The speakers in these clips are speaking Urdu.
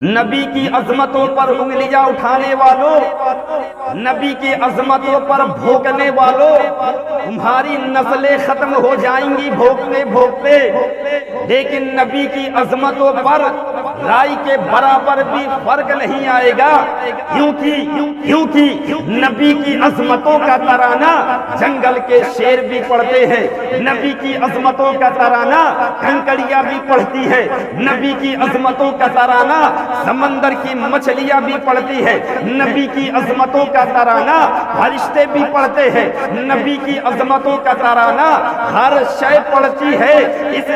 نبی کی عظمتوں پر انگلیاں اٹھانے والوں، نبی کی عظمتوں پر بھونکنے والوں، تمہاری نسلیں ختم ہو جائیں گی بھونکتے بھونکتے، لیکن نبی کی عظمتوں پر رائی کے برابر بھی فرق نہیں آئے گا، کیونکہ نبی کی عظمتوں کا ترانہ جنگل کے شیر بھی پڑھتے ہیں، نبی کی عظمتوں کا ترانہ کنکڑیاں بھی پڑھتی ہے، نبی کی عظمتوں کا ترانہ سمندر کی مچھلیاں بھی پڑھتی ہے، نبی کی عظمتوں کا ترانہ فرشتے بھی پڑھتے ہیں، نبی کی عظمتوں کا ترانہ ہر شے پڑھتی ہے۔ اس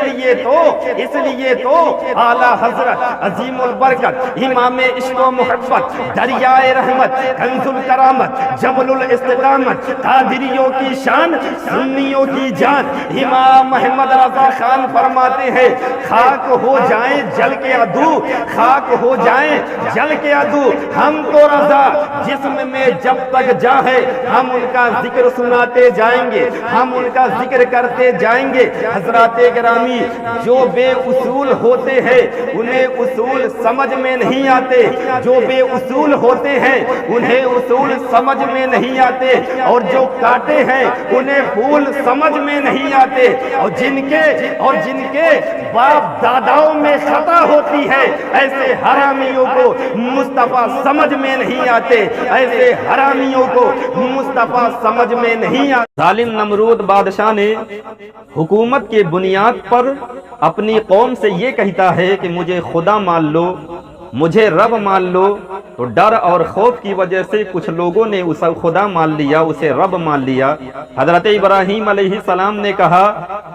لیے تو اعلیٰ حضرت عظیم البرکت امام عشق و محبت دریائے رحمت کنز الکرامت جبل الاستقامت قادریوں کی شان سنیوں کی جان امام محمد رضا خان فرماتے ہیں، خاک ہو جائیں جل کے عدو، خاک ہو جائیں جل کے عدو، ہم تو رضا جسم میں جب تک جاں ہے ہم ان کا ذکر سناتے جائیں گے، ہم ان کا ذکر کرتے جائیں گے۔ حضرات گرامی، جو بے اصول ہوتے ہیں انہیں اصول سمجھ میں نہیں آتے، جو بے اصول ہوتے ہیں انہیں اصول سمجھ میں نہیں آتے، اور جو کاٹے ہیں انہیں پھول سمجھ میں نہیں آتے، اور جن کے باپ داداؤں میں خطا ہوتی ہے ایسے حرامیوں کو مصطفیٰ سمجھ میں نہیں آتے، ایسے حرامیوں کو مصطفیٰ سمجھ میں نہیں آتے۔ ظالم نمرود بادشاہ نے حکومت کے بنیاد پر اپنی قوم سے یہ کہتا ہے کہ مجھے خدا مان لو، مجھے رب مان لو، تو ڈر اور خوف کی وجہ سے کچھ لوگوں نے اسے خدا مان لیا، اسے رب مان لیا۔ حضرت ابراہیم علیہ السلام نے کہا،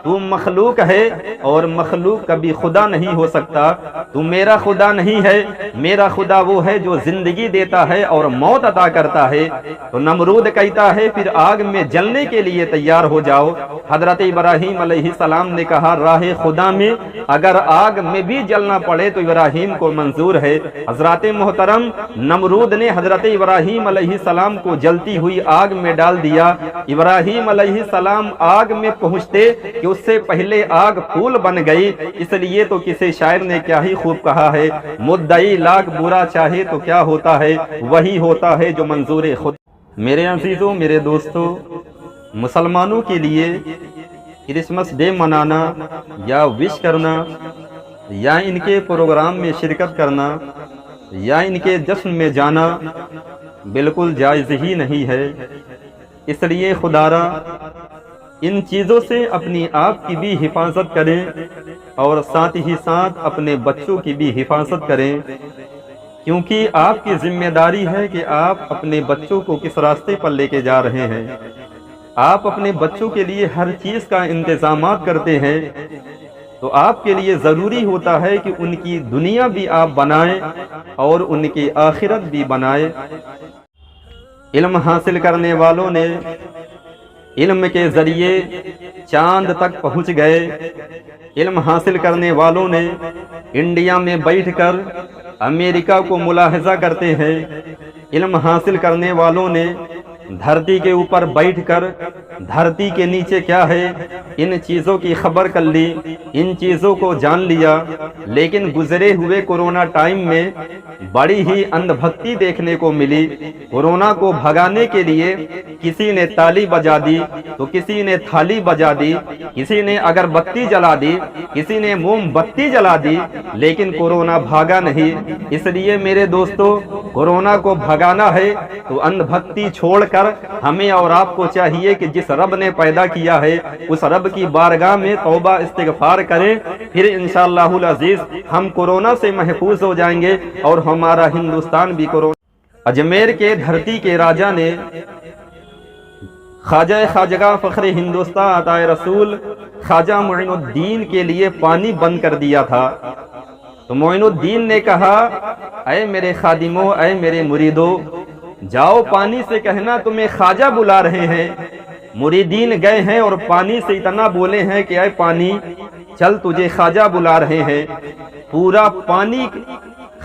تو مخلوق ہے اور مخلوق کبھی خدا نہیں ہو سکتا، تو میرا خدا نہیں ہے، میرا خدا وہ ہے جو زندگی دیتا ہے اور موت عطا کرتا ہے۔ تو نمرود کہتا ہے، پھر آگ میں جلنے کے لیے تیار ہو جاؤ۔ حضرت ابراہیم علیہ السلام نے کہا، راہ خدا میں اگر آگ میں بھی جلنا پڑے تو ابراہیم کو منظور ہے۔ حضرات محترم، نمرود نے حضرت ابراہیم علیہ السلام کو جلتی ہوئی آگ میں ڈال دیا۔ ابراہیم علیہ السلام آگ میں پہنچتے کہ اس سے پہلے آگ پھول بن گئی۔ اس لیے تو کسی شاعر نے کیا ہی خوب کہا ہے، مدعی لاکھ برا چاہے تو کیا ہوتا ہے، وہی ہوتا ہے جو منظور خود۔ میرے عزیزوں، میرے دوستوں، مسلمانوں کے لیے کرسمس ڈے منانا یا وش کرنا یا ان کے پروگرام میں شرکت کرنا یا ان کے جشن میں جانا بالکل جائز ہی نہیں ہے۔ اس لیے خدارا ان چیزوں سے اپنی آپ کی بھی حفاظت کریں اور ساتھ ہی ساتھ اپنے بچوں کی بھی حفاظت کریں، کیونکہ آپ کی ذمہ داری ہے کہ آپ اپنے بچوں کو کس راستے پر لے کے جا رہے ہیں۔ آپ اپنے بچوں کے لیے ہر چیز کا انتظامات کرتے ہیں، تو آپ کے لیے ضروری ہوتا ہے کہ ان کی دنیا بھی آپ بنائیں اور ان کی آخرت بھی بنائیں۔ علم حاصل کرنے والوں نے علم کے ذریعے چاند تک پہنچ گئے، علم حاصل کرنے والوں نے انڈیا میں بیٹھ کر امریکہ کو ملاحظہ کرتے ہیں، علم حاصل کرنے والوں نے دھرتی کے اوپر بیٹھ کر دھرتی کے نیچے کیا ہے ان چیزوں کی خبر کر لی، ان چیزوں کو جان لیا۔ لیکن گزرے ہوئے کورونا ٹائم میں بڑی ہی اندھ بھکتی دیکھنے کو ملی۔ کورونا کو بھگانے کے لیے کسی نے تالی بجا دی تو کسی نے تھالی بجا دی، کسی نے اگربتی جلا دی، کسی نے موم بتی جلا دی، لیکن کورونا بھاگا نہیں۔ اس لیے میرے دوستو، کورونا کو بھگانا ہے تو اندھ بھکتی چھوڑ کر ہمیں اور آپ کو چاہیے کہ جس رب نے پیدا کیا ہے اس رب کی بارگاہ میں توبہ استغفار کریں، پھر انشاءاللہ العزیز ہم کورونا سے محفوظ ہو جائیں گے اور ہمارا ہندوستان بھی کورونا۔ اجمیر کے دھرتی کے راجا نے خواجہ خواجگاہ فخر ہندوستان عطائے رسول خواجہ معین الدین کے لیے پانی بند کر دیا تھا۔ تو معین الدین نے کہا، اے میرے خادموں، اے میرے مریدوں، جاؤ پانی سے کہنا تمہیں خواجہ بلا رہے ہیں۔ مریدین گئے ہیں اور پانی سے اتنا بولے ہیں کہ اے پانی چل تجھے خواجہ بلا رہے ہیں۔ پورا پانی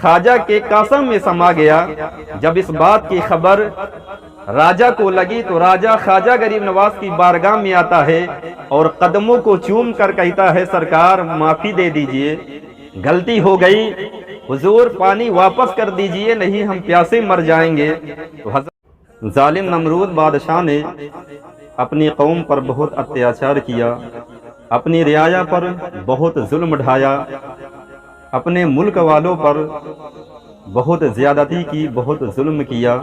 خواجہ کے کاسم میں سما گیا۔ جب اس بات کی خبر راجہ کو لگی تو راجہ خواجہ غریب نواز کی بارگاہ میں آتا ہے اور قدموں کو چوم کر کہتا ہے، سرکار معافی دے دیجئے، غلطی ہو گئی، حضور پانی واپس کر دیجئے نہیں ہم پیاسے مر جائیں گے۔ تو حضرت ظالم نمرود بادشاہ نے اپنی قوم پر بہت اتیاچار کیا، اپنی رعایا پر بہت ظلم ڈھایا، اپنے ملک والوں پر بہت زیادتی کی، بہت ظلم کیا۔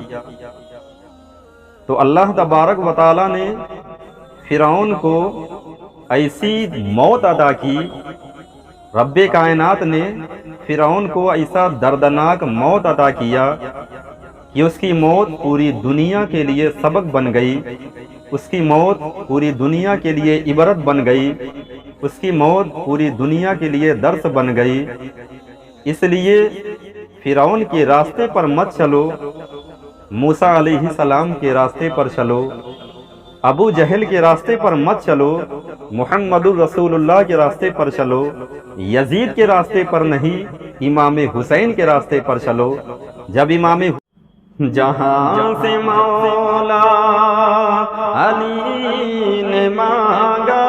تو اللہ تبارک و تعالی نے فرعون کو ایسی موت عطا کی، رب کائنات نے فرعون کو ایسا دردناک موت عطا کیا کہ اس کی موت پوری دنیا کے لیے سبق بن گئی، اس کی موت پوری دنیا کے لیے عبرت بن گئی، اس کی موت پوری دنیا کے لیے درس بن گئی۔ اس لیے فرعون کے راستے پر مت چلو، موسیٰ علیہ السلام کے راستے پر چلو، ابو جہل کے راستے پر مت چلو، محمد الرسول اللہ کے راستے پر چلو، یزید کے راستے پر نہیں، امام حسین کے راستے پر چلو۔ جب امام جہاں سے مولا علی نے مانگا،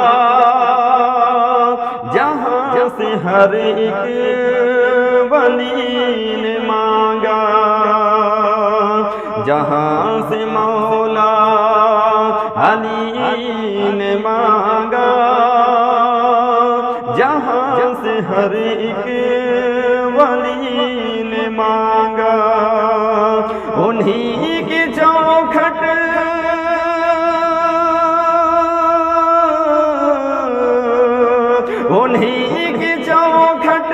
جہاں سے ہر ایک ولی نے مانگا، جہاں سے مولا علی نے مانگا، جہاں سے ہر ایک ولی نے مانگا، انہی کی چوکھٹ انہی کی چوکھٹ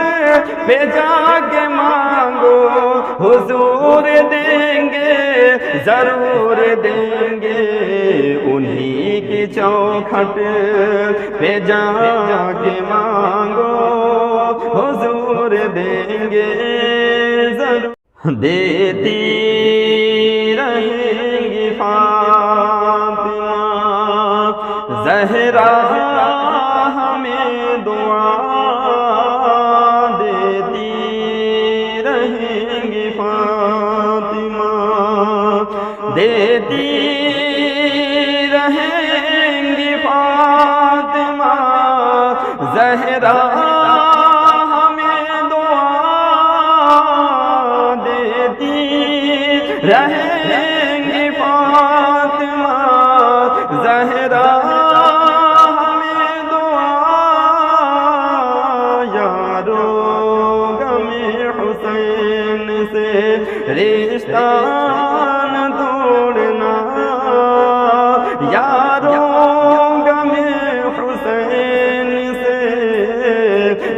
پہ جا کے مانگو، حضور دیں گے، ضرور دیں گے، انہی کی چوکھٹ پہ جا کے مانگو، حضور دیں گے، ضرور دیتی رہیں گی فاطمہ زہرا ہمیں دعا، دیتی رہیں گی فاطمہ، دیتی رہیں گی فاطمہ زہرا ہمیں دعا، دیتی رہیں گی فاطمہ زہرا ہمیں دعا، یارو غم حسین سے رشتہ نہ توڑنا، یارو غم حسین سے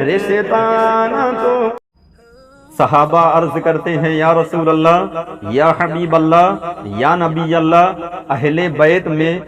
رشتہ نہ توڑنا۔ صحابہ عرض کرتے ہیں یا رسول اللہ، یا حبیب اللہ، یا نبی اللہ، اہل بیت میں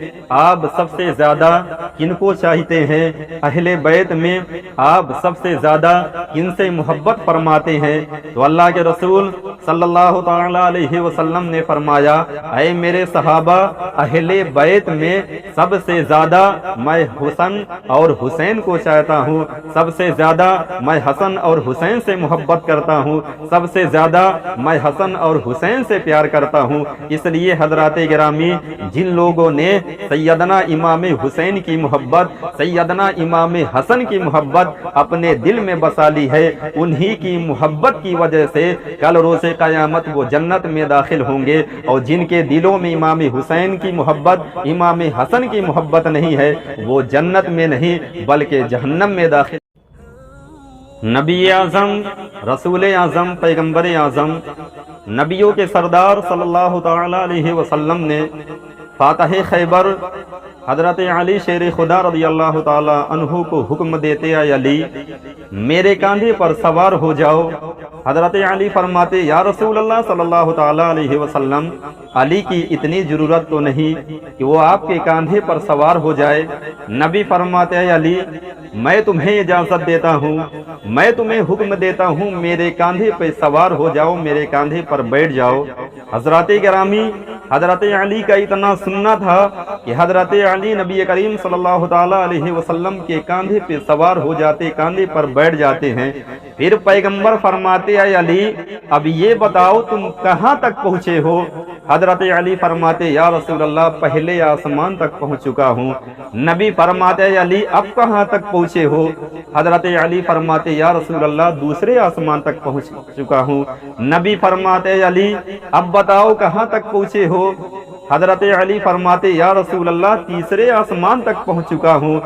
آپ سب سے زیادہ کن کو چاہتے ہیں؟ اہل بیت میں آپ سب سے زیادہ کن سے محبت فرماتے ہیں؟ تو اللہ کے رسول صلی اللہ تعالی علیہ وسلم نے فرمایا، اے میرے صحابہ، اہل بیت میں سب سے زیادہ میں حسن اور حسین کو چاہتا ہوں، سب سے زیادہ میں حسن اور حسین سے محبت کرتا ہوں، سب سے زیادہ میں حسن اور حسین سے پیار کرتا ہوں۔ اس لیے حضرات گرامی، جن لوگوں نے سیدنا امام حسین کی محبت، سیدنا امام حسن کی محبت اپنے دل میں بسا لی ہے، انہی کی محبت کی وجہ سے کل روز قیامت وہ جنت میں داخل ہوں گے، اور جن کے دلوں میں امام حسین کی محبت، امام حسن کی محبت نہیں ہے، وہ جنت میں نہیں بلکہ جہنم میں داخل۔ نبی اعظم، رسول اعظم، پیغمبر اعظم، نبیوں کے سردار صلی اللہ تعالی علیہ وسلم نے فاتح خیبر حضرت علی شیر خدا رضی اللہ تعالی عنہ کو حکم دیتے، اے علی میرے کاندھے پر سوار ہو جاؤ۔ حضرت علی فرماتے، یا رسول اللہ صلی اللہ تعالی علیہ وسلم، علی کی اتنی ضرورت تو نہیں کہ وہ آپ کے کاندھے پر سوار ہو جائے۔ نبی فرماتے، اے علی میں تمہیں اجازت دیتا ہوں، میں تمہیں حکم دیتا ہوں، میرے کاندھے پہ سوار ہو جاؤ، میرے کاندھے پر بیٹھ جاؤ۔ حضرات گرامی، حضرت علی کا اتنا سننا تھا کہ حضرت علی نبی کریم صلی اللہ تعالی علیہ وسلم کے کاندھے پہ سوار ہو جاتے، کاندھے پر بیٹھ جاتے ہیں۔ پھر پیغمبر فرماتے، اے علی اب یہ بتاؤ تم کہاں تک پہنچے ہو؟ حضرت علی فرماتے یا رسول اللہ پہلے آسمان تک پہنچ چکا ہوں۔ نبی فرماتے علی اب کہاں تک پہنچے ہو؟ حضرت علی فرماتے یا رسول اللہ دوسرے آسمان تک پہنچ چکا ہوں۔ نبی فرماتے علی اب بتاؤ کہاں تک پہنچے ہو؟ حضرت علی فرماتے یا رسول اللہ تیسرے آسمان تک پہنچ چکا ہوں۔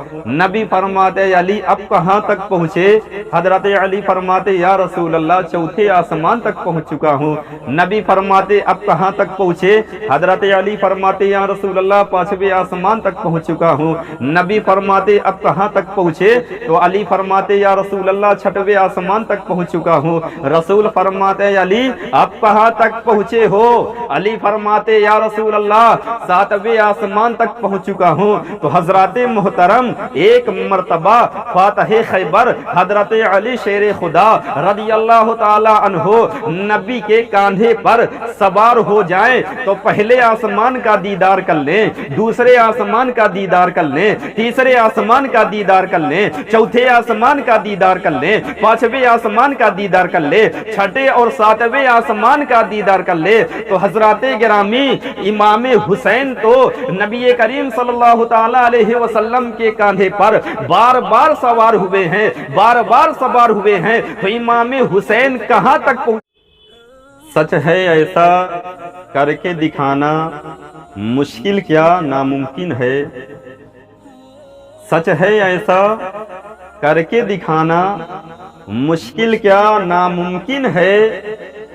نبی فرماتے علی اب کہاں تک پہنچے؟ حضرت علی فرماتے یا رسول اللہ چوتھے آسمان تک پہنچ چکا ہوں۔ نبی فرماتے اب کہاں تک پہنچے؟ حضرت علی فرماتے یا رسول اللہ پانچویں آسمان تک پہنچ چکا ہوں۔ نبی فرماتے اب کہاں تک پہنچے؟ تو علی فرماتے یا رسول اللہ چھٹویں آسمان تک پہنچ چکا ہوں۔ رسول فرماتے علی اب کہاں تک پہنچے ہو؟ علی فرماتے یا رسول اللہ ساتویں آسمان تک پہنچ چکا ہوں۔ تو حضرات محترم ایک مرتبہ فاتح خیبر حضرت علی شیر خدا رضی اللہ تعالی عنہ نبی کے کاندھے پر سوار ہو جائیں تو پہلے آسمان کا دیدار کر لیں، دوسرے آسمان کا دیدار کر لیں، تیسرے آسمان کا دیدار کر لیں، چوتھے آسمان کا دیدار کر لیں، پانچویں آسمان کا دیدار کر لیں، چھٹے اور ساتویں آسمان کا دیدار کر لیں۔ تو حضرات گرامی امام حسین تو نبی کریم صلی اللہ تعالی علیہ وسلم کے کاندھے پر بار بار سوار ہوئے ہیں، بار بار سوار ہوئے ہیں۔ تو امام حسین کہاں تک پہنچ؟ سچ ہے ایسا کر کے دکھانا مشکل کیا ناممکن ہے، سچ ہے ایسا کر کے دکھانا مشکل کیا ناممکن ہے،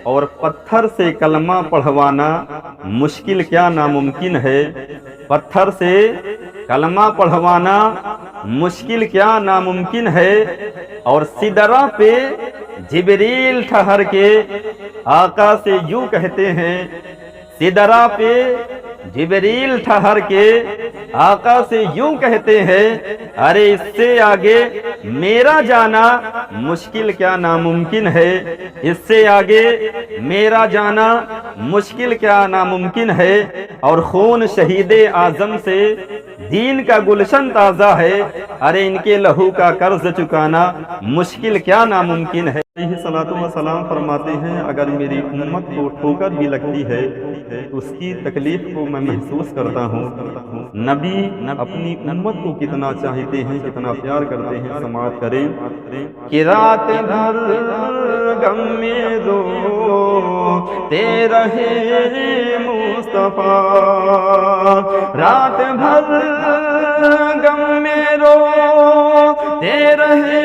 اور پتھر سے کلمہ پڑھوانا مشکل کیا ناممکن ہے، پتھر سے کلمہ پڑھوانا مشکل کیا ناممکن ہے، اور سدرہ پہ جبریل ٹھہر کے آقا سے یوں کہتے ہیں، سدرہ پہ جبریل ٹھہر کے آقا سے یوں کہتے ہیں، ارے اس سے آگے میرا جانا مشکل کیا ناممکن ہے، اس سے آگے میرا جانا مشکل کیا ناممکن ہے، اور خون شہید اعظم سے دین کا گلشن تازہ ہے، ارے ان کے لہو کا قرض چکانا مشکل کیا ناممکن ہے۔ علیہ الصلوۃ والسلام فرماتے ہیں اگر میری امت کو ٹھوکر بھی لگتی ہے تو اس کی تکلیف کو میں محسوس کرتا ہوں۔ نبی اپنی امت کو کتنا چاہتے ہیں، کتنا پیار کرتے ہیں، سماعت کریں کہ رات بھر غم میں روتے رہے مصطفیٰ، رات بھر غم میں روتے رہے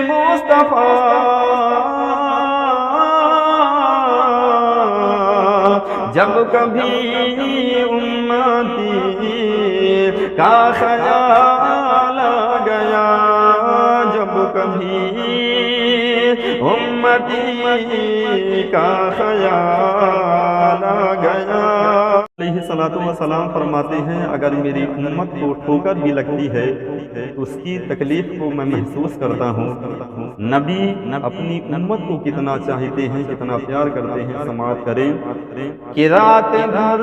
مصطفیٰ، جب کبھی امتی کا خیال آ گیا، جب کبھی امتی کا خیال آ گیا۔ علیہ الصلوۃ والسلام فرماتے ہیں اگر میری امت کو ٹھوکر بھی لگتی ہے تو اس کی تکلیف کو میں محسوس کرتا ہوں۔ نبی اپنی امت کو کتنا چاہتے ہیں، کتنا پیار کرتے ہیں، سماعت کریں کہ رات بھر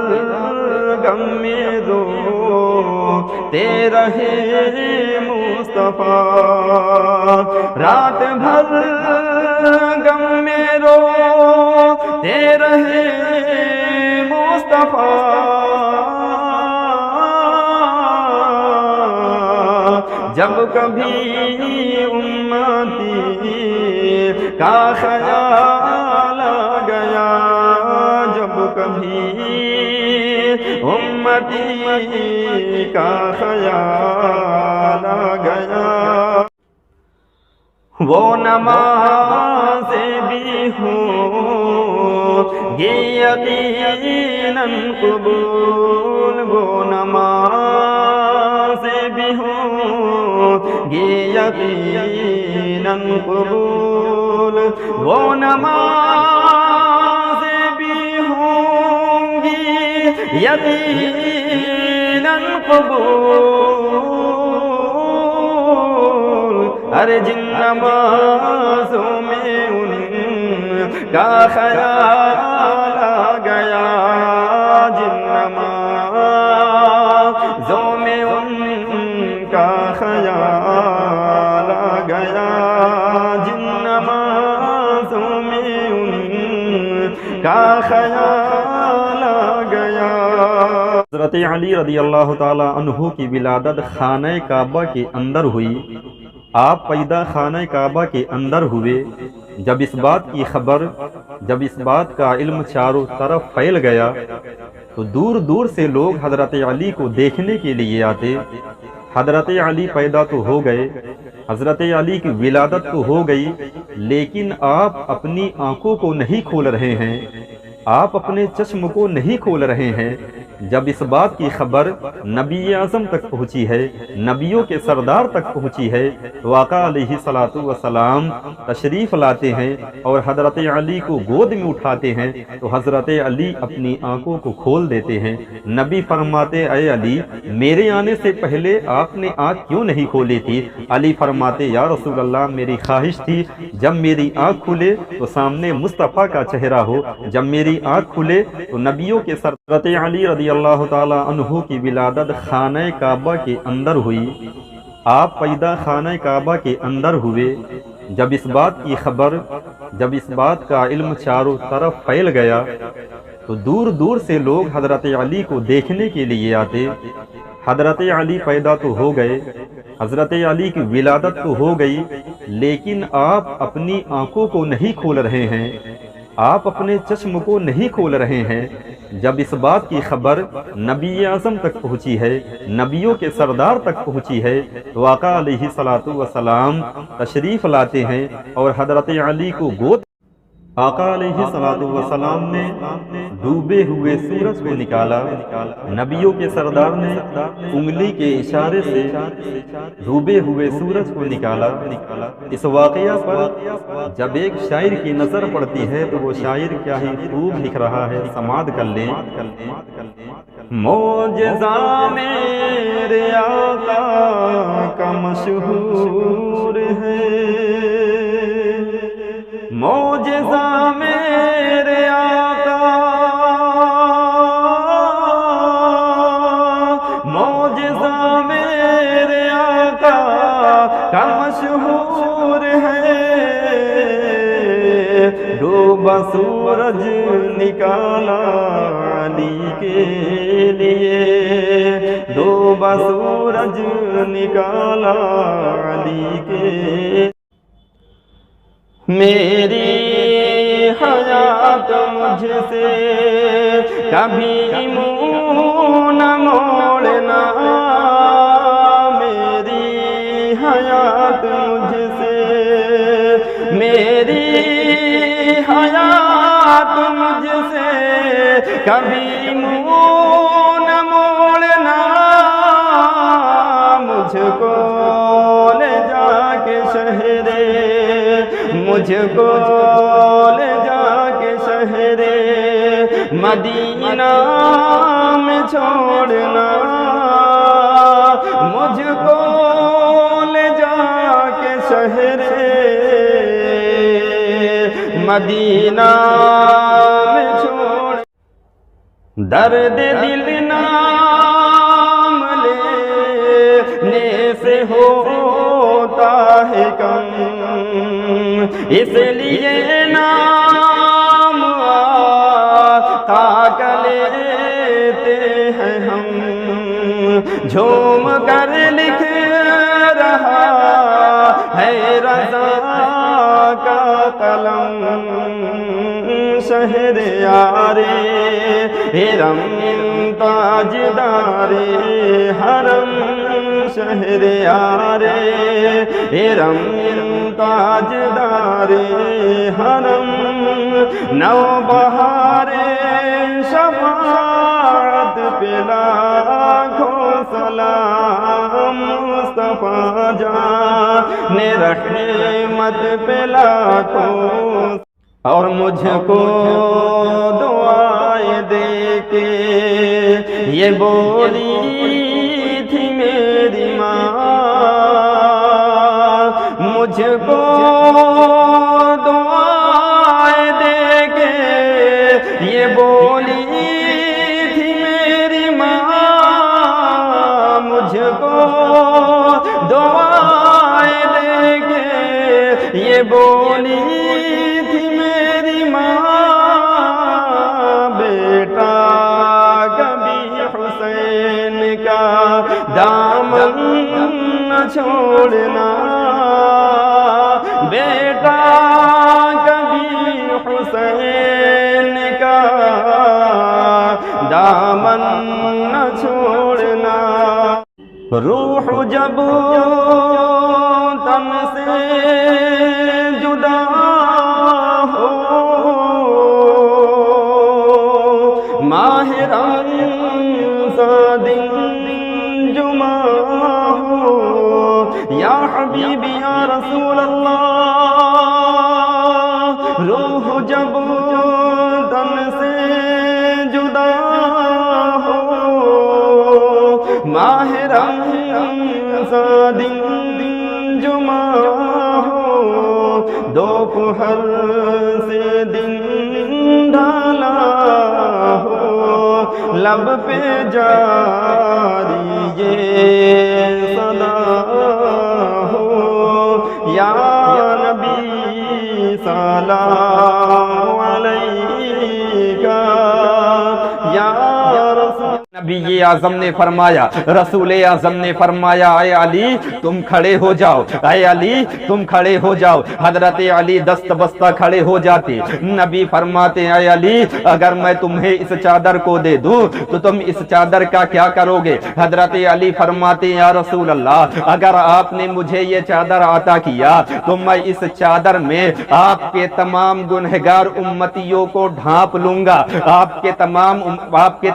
غم میں روتے رہے مصطفیٰ، رات بھر غم میں روتے رہے مصطفیٰ، جب کبھی امتی کا خیال آ گیا، جب کبھی امتی کا خیال آ گیا، وہ نمازیں بھی ہوں گی یقیناً قبول، وہ نمازیں بھی ہوں گی یقیناً قبول، وہ نمازیں بھی ہوں گی یقیناً قبول، ارے جن نمازوں میں ان کا خیال آ گیا، جن نمازوں میں ان کا خیال آ گیا، جن نمازوں میں ان کا خیال گیا۔ حضرت علی رضی اللہ تعالی عنہ کی ولادت خانہ کعبہ کے اندر ہوئی۔ آپ پیدا خانہ کعبہ کے اندر ہوئے۔ جب اس بات کا علم چاروں طرف پھیل گیا تو دور دور سے لوگ حضرت علی کو دیکھنے کے لیے آتے۔ حضرت علی پیدا تو ہو گئے، حضرت علی کی ولادت تو ہو گئی، لیکن آپ اپنی آنکھوں کو نہیں کھول رہے ہیں، آپ اپنے چشم کو نہیں کھول رہے ہیں۔ جب اس بات کی خبر نبی اعظم تک پہنچی ہے، نبیوں کے سردار تک پہنچی ہے، تو آقا علیہ الصلوۃ والسلام تشریف لاتے ہیں اور حضرت علی کو گود میں اٹھاتے ہیں تو حضرت علی اپنی آنکھوں کو کھول دیتے ہیں۔ نبی فرماتے اے علی، میرے آنے سے پہلے آپ نے آنکھ کیوں نہیں کھولی تھی؟ علی فرماتے یا رسول اللہ، میری خواہش تھی جب میری آنکھ کھلے تو سامنے مصطفیٰ کا چہرہ ہو، جب میری آنکھ کھلے تو نبیوں کے سردار حضرت علی رضی اللہ تعالی عنہ کی ولادت خانہ کعبہ کے اندر ہوئی۔ آپ پیدا خانہ کعبہ کے اندر ہوئے۔ جب اس بات کا علم چاروں طرف پھیل گیا تو دور دور سے لوگ حضرت علی کو دیکھنے کے لیے آتے۔ حضرت علی پیدا تو ہو گئے، حضرت علی کی ولادت تو ہو گئی، لیکن آپ اپنی آنکھوں کو نہیں کھول رہے ہیں، آپ اپنے چشم کو نہیں کھول رہے ہیں۔ جب اس بات کی خبر نبی اعظم تک پہنچی ہے، نبیوں کے سردار تک پہنچی ہے، تو آقا علیہ الصلوۃ والسلام تشریف لاتے ہیں اور حضرت علی کو گود۔ آقا علیہ الصلوۃ والسلام نے ڈوبے ہوئے سورج کو نکالا۔ نبیوں کے سردار نے انگلی کے اشارے سے ڈوبے ہوئے سورج کو نکالا۔ اس واقعہ پر جب ایک شاعر کی نظر پڑتی ہے تو وہ شاعر کیا ہی خوب لکھ رہا ہے، سماعت کر لیں۔ معجزہ میرے آقا کا مشہور ہے، معجزہ میرے آقا، معجزہ میرے آقا کا مشہور ہے۔ ڈوبا سورج نکالا علی کے لیے، ڈوبا سورج نکالا علی کے۔ میری حیات مجھ سے کبھی منہ نہ موڑنا، میری حیات مجھ سے، میری حیات مجھ سے کبھی منہ نہ موڑنا، مجھ کو لے جا کے شہرے، مجھ کو لے جا کے شہرے مدینہ میں چھوڑنا، مجھ کو لے جا کے شہرے مدینہ میں چھوڑ۔ درد دل نام لینے سے ہوتا ہے کم، اس لیے نام آقا کا لیتے ہیں ہم، جھوم کر لکھ رہا ہے رضا کا قلم، شہر یارے حرم تاجدار حرم، شہر یارے حرم تاجدار حرم، نو بہار شفاعت پہ لاکھوں سلام، مصطفیٰ جان رحمت پہ لاکھوں، اور مجھ کو دعائیں دے کے یہ بولی تھی میری ماں، مجھ کو دعائیں دے کے یہ بولی تھی میری ماں، مجھ کو دعائیں دے کے یہ بولی تھی میری ماں، بیٹا چھوڑنا، بیٹا کبھی حسین کا دامن نہ چھوڑنا، روح جب تن سے جدا ہو، ماہ رمضان دن جمعہ ہو، یا حبیبی یا رسول اللہ، روح جب تن سے جدا ہو، ماہ رمضان دن جمعہ ہو، دوپہر سے دن ڈھالا ہو، لب پہ جاری یہ صدا ہو، یا نبی سلام علیکہ یا رسول۔ نبی اعظم نے فرمایا، رسول اعظم نے فرمایا، اے علی تم کھڑے ہو جاؤ، اے علی تم کھڑے ہو جاؤ۔ حضرت علی دست بستہ کھڑے ہو جاتے، نبی فرماتے اے علی اگر میں تمہیں اس چادر کو دے دوں تو تم اس چادر کا کیا کرو گے؟ حضرت علی فرماتے یا رسول اللہ اگر آپ نے مجھے یہ چادر عطا کیا تو میں اس چادر میں آپ کے تمام گنہگار امتیوں کو ڈھانپ لوں گا، آپ کے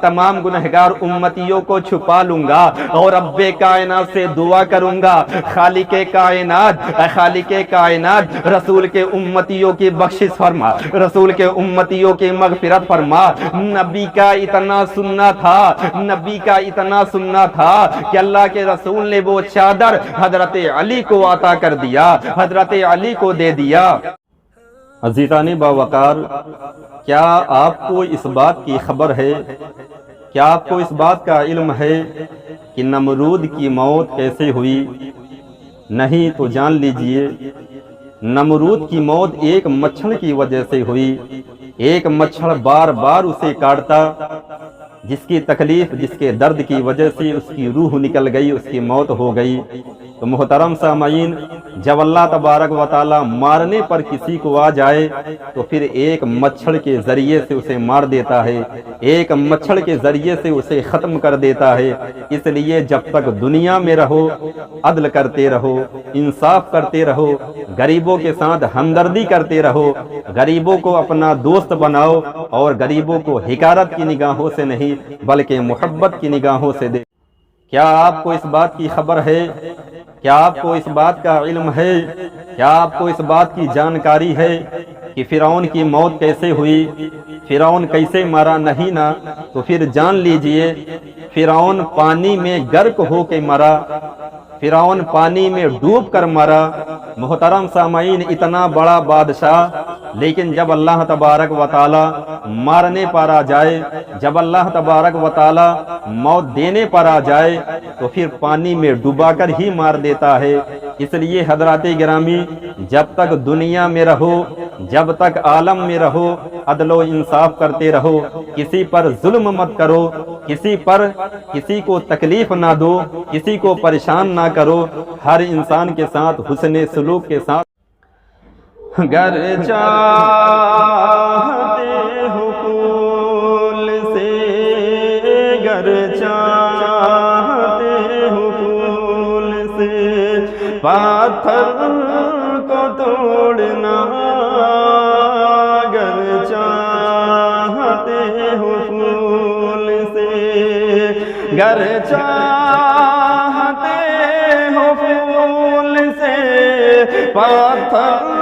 تمام گنہگار امتیوں کو چھپا لوں گا، اور رب کائنات سے دعا کروں گا، خالق کائنات رسول کے امتیوں کی بخشش فرما، رسول کے امتیوں کی مغفرت فرما۔ نبی کا اتنا سننا تھا کہ اللہ کے رسول نے وہ چادر حضرت علی کو عطا کر دیا، حضرت علی کو دے دیا۔ عزیزان باوقار، کیا آپ کو اس بات کی خبر ہے، کیا آپ کو اس بات کا علم ہے کہ نمرود کی موت کیسے ہوئی؟ نہیں تو جان لیجئے، نمرود کی موت ایک مچھر کی وجہ سے ہوئی۔ ایک مچھر بار بار اسے کاٹتا، جس کی تکلیف، جس کے درد کی وجہ سے اس کی روح نکل گئی، اس کی موت ہو گئی۔ تو محترم سامعین، جب اللہ تبارک و تعالی مارنے پر کسی کو آ جائے تو پھر ایک مچھر کے ذریعے سے اسے مار دیتا ہے، ایک مچھر کے ذریعے سے اسے ختم کر دیتا ہے۔ اس لیے جب تک دنیا میں رہو عدل کرتے رہو، انصاف کرتے رہو، غریبوں کے ساتھ ہمدردی کرتے رہو، غریبوں کو اپنا دوست بناؤ، اور غریبوں کو حقارت کی نگاہوں سے نہیں بلکہ محبت کی نگاہوں سے دے۔ کیا آپ کو اس بات کی خبر ہے؟ کیا آپ کو اس بات کا علم ہے؟ کیا آپ کو اس بات کی جانکاری ہے کہ فرعون کی موت کیسے ہوئی؟ فرعون کیسے مارا؟ نہیں نا؟ تو پھر جان لیجئے فرعون پانی میں غرق ہو کے مرا، فرعون پانی میں ڈوب کر مرا۔ محترم سامعین، اتنا بڑا بادشاہ، لیکن جب اللہ تبارک و تعالی مارنے پر آ جائے، جب اللہ تبارک و تعالی موت دینے پر آ جائے تو پھر پانی میں ڈبا کر ہی مار دیتا ہے۔ اس لیے حضرات گرامی، جب تک دنیا میں رہو، جب تک عالم میں رہو، عدل و انصاف کرتے رہو، کسی پر ظلم مت کرو، کسی کو تکلیف نہ دو، کسی کو پریشان نہ کرو، ہر انسان کے ساتھ حسن سلوک کے ساتھ۔ گر چاہتے ہو پھول سے، گر چاہتے ہو پھول سے، پاتھر کو توڑنا، گر چاہتے ہو پھول سے، گر چاہتے ہو پھول سے، پاتھر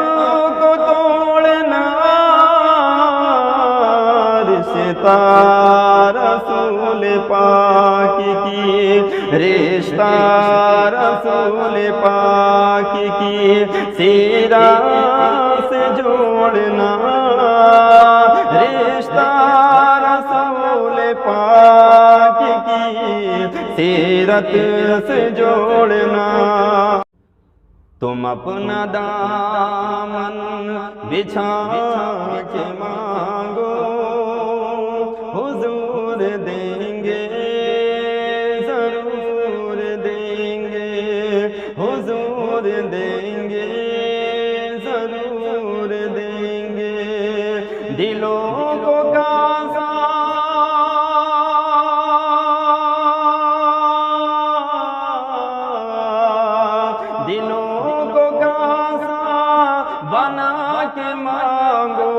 رسول پاک کی، رشتہ رسول پاک کی سیرت سے جوڑنا، رشتہ رسول پاک کی سیرت سے جوڑنا۔ تم اپنا دامن بچھا کے مانگو، حضور دیں گے، ضرور دیں گے، کو کاسا دلوں کو کاسا بنا کے مانگو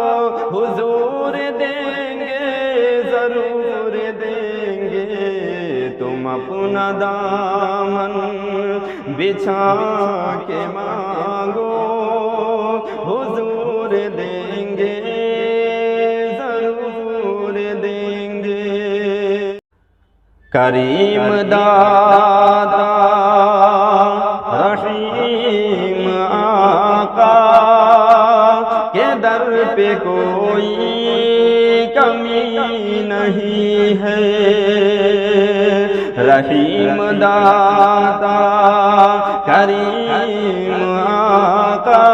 حضور دیں گے ضرور دیں گے تم اپنا دامن بچھا کے مانگو حضور دیں گے ضرور دیں گے کریم داتا رحیم آقا کے در پہ کوئی کمی نہیں ہے رحیم داتا کریم آقا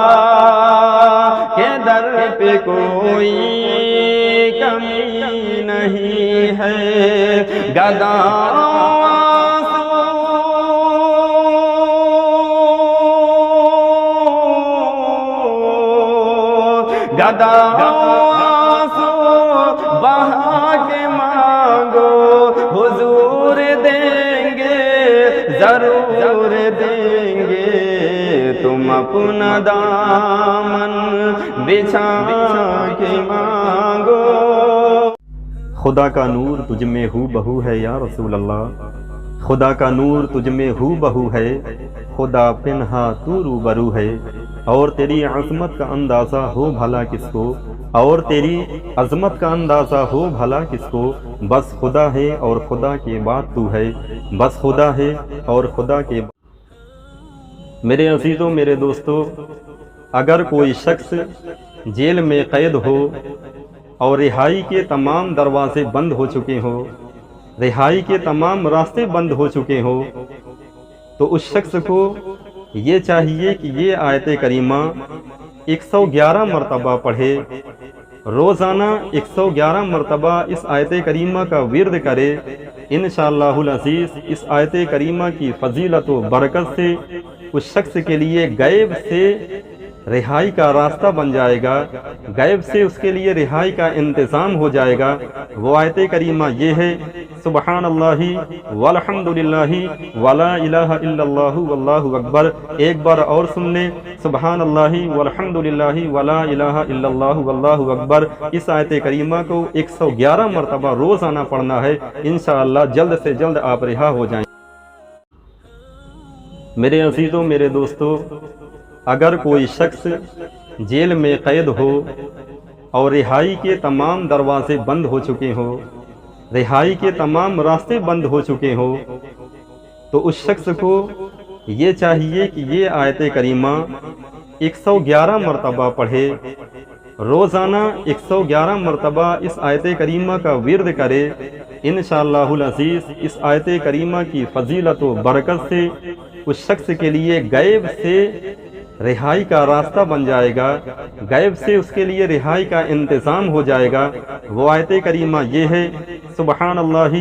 کے در پہ کوئی کمی نہیں ہے گدا گدا آنسو بہا کے مانگو حضور دیں گے ضرور دیں گے تم اپنا دامن بچھا کے مانگو خدا کا نور تجھ میں ہو بہو ہے یا رسول اللہ خدا کا نور تجھ میں ہو بہو ہے خدا پنہا تو روبرو ہے اور تیری عظمت کا اندازہ ہو بھلا کس کو اور تیری عظمت کا اندازہ ہو بھلا کس کو بس خدا ہے اور خدا کے بعد تو ہے بس خدا ہے اور خدا کے بعد میرے عزیزوں میرے دوستو اگر کوئی شخص جیل میں قید ہو اور رہائی کے تمام دروازے بند ہو چکے ہوں رہائی کے تمام راستے بند ہو چکے ہوں تو اس شخص کو یہ چاہیے کہ یہ آیت کریمہ 111 مرتبہ پڑھے روزانہ 111 مرتبہ اس آیت کریمہ کا ورد کرے انشاءاللہ العزیز اس آیت کریمہ کی فضیلت و برکت سے اس شخص کے لیے غیب سے رہائی کا راستہ بن جائے گا غیب سے اس کے لیے رہائی کا انتظام ہو جائے گا وہ آیت کریمہ یہ ہے سبحان اللہ والحمد للہ ولا الہ الا اللہ واللہ اکبر ایک بار اور سن لیں سبحان اللہ والحمد للہ ولا الہ الا اللہ واللہ اکبر اس آیت کریمہ کو 111 مرتبہ روزانہ پڑھنا ہے انشاءاللہ جلد سے جلد آپ رہا ہو جائیں میرے عزیزوں میرے دوستو اگر کوئی شخص جیل میں قید ہو اور رہائی کے تمام دروازے بند ہو چکے ہوں رہائی کے تمام راستے بند ہو چکے ہوں تو اس شخص کو یہ چاہیے کہ یہ آیت کریمہ 111 مرتبہ پڑھے روزانہ 111 مرتبہ اس آیت کریمہ کا ورد کرے انشاءاللہ العزیز اس آیت کریمہ کی فضیلت و برکت سے اس شخص کے لیے غیب سے رہائی کا راستہ بن جائے گا غیب سے اس کے لیے رہائی کا انتظام ہو جائے گا وہ آیت کریمہ یہ ہے سبحان اللہ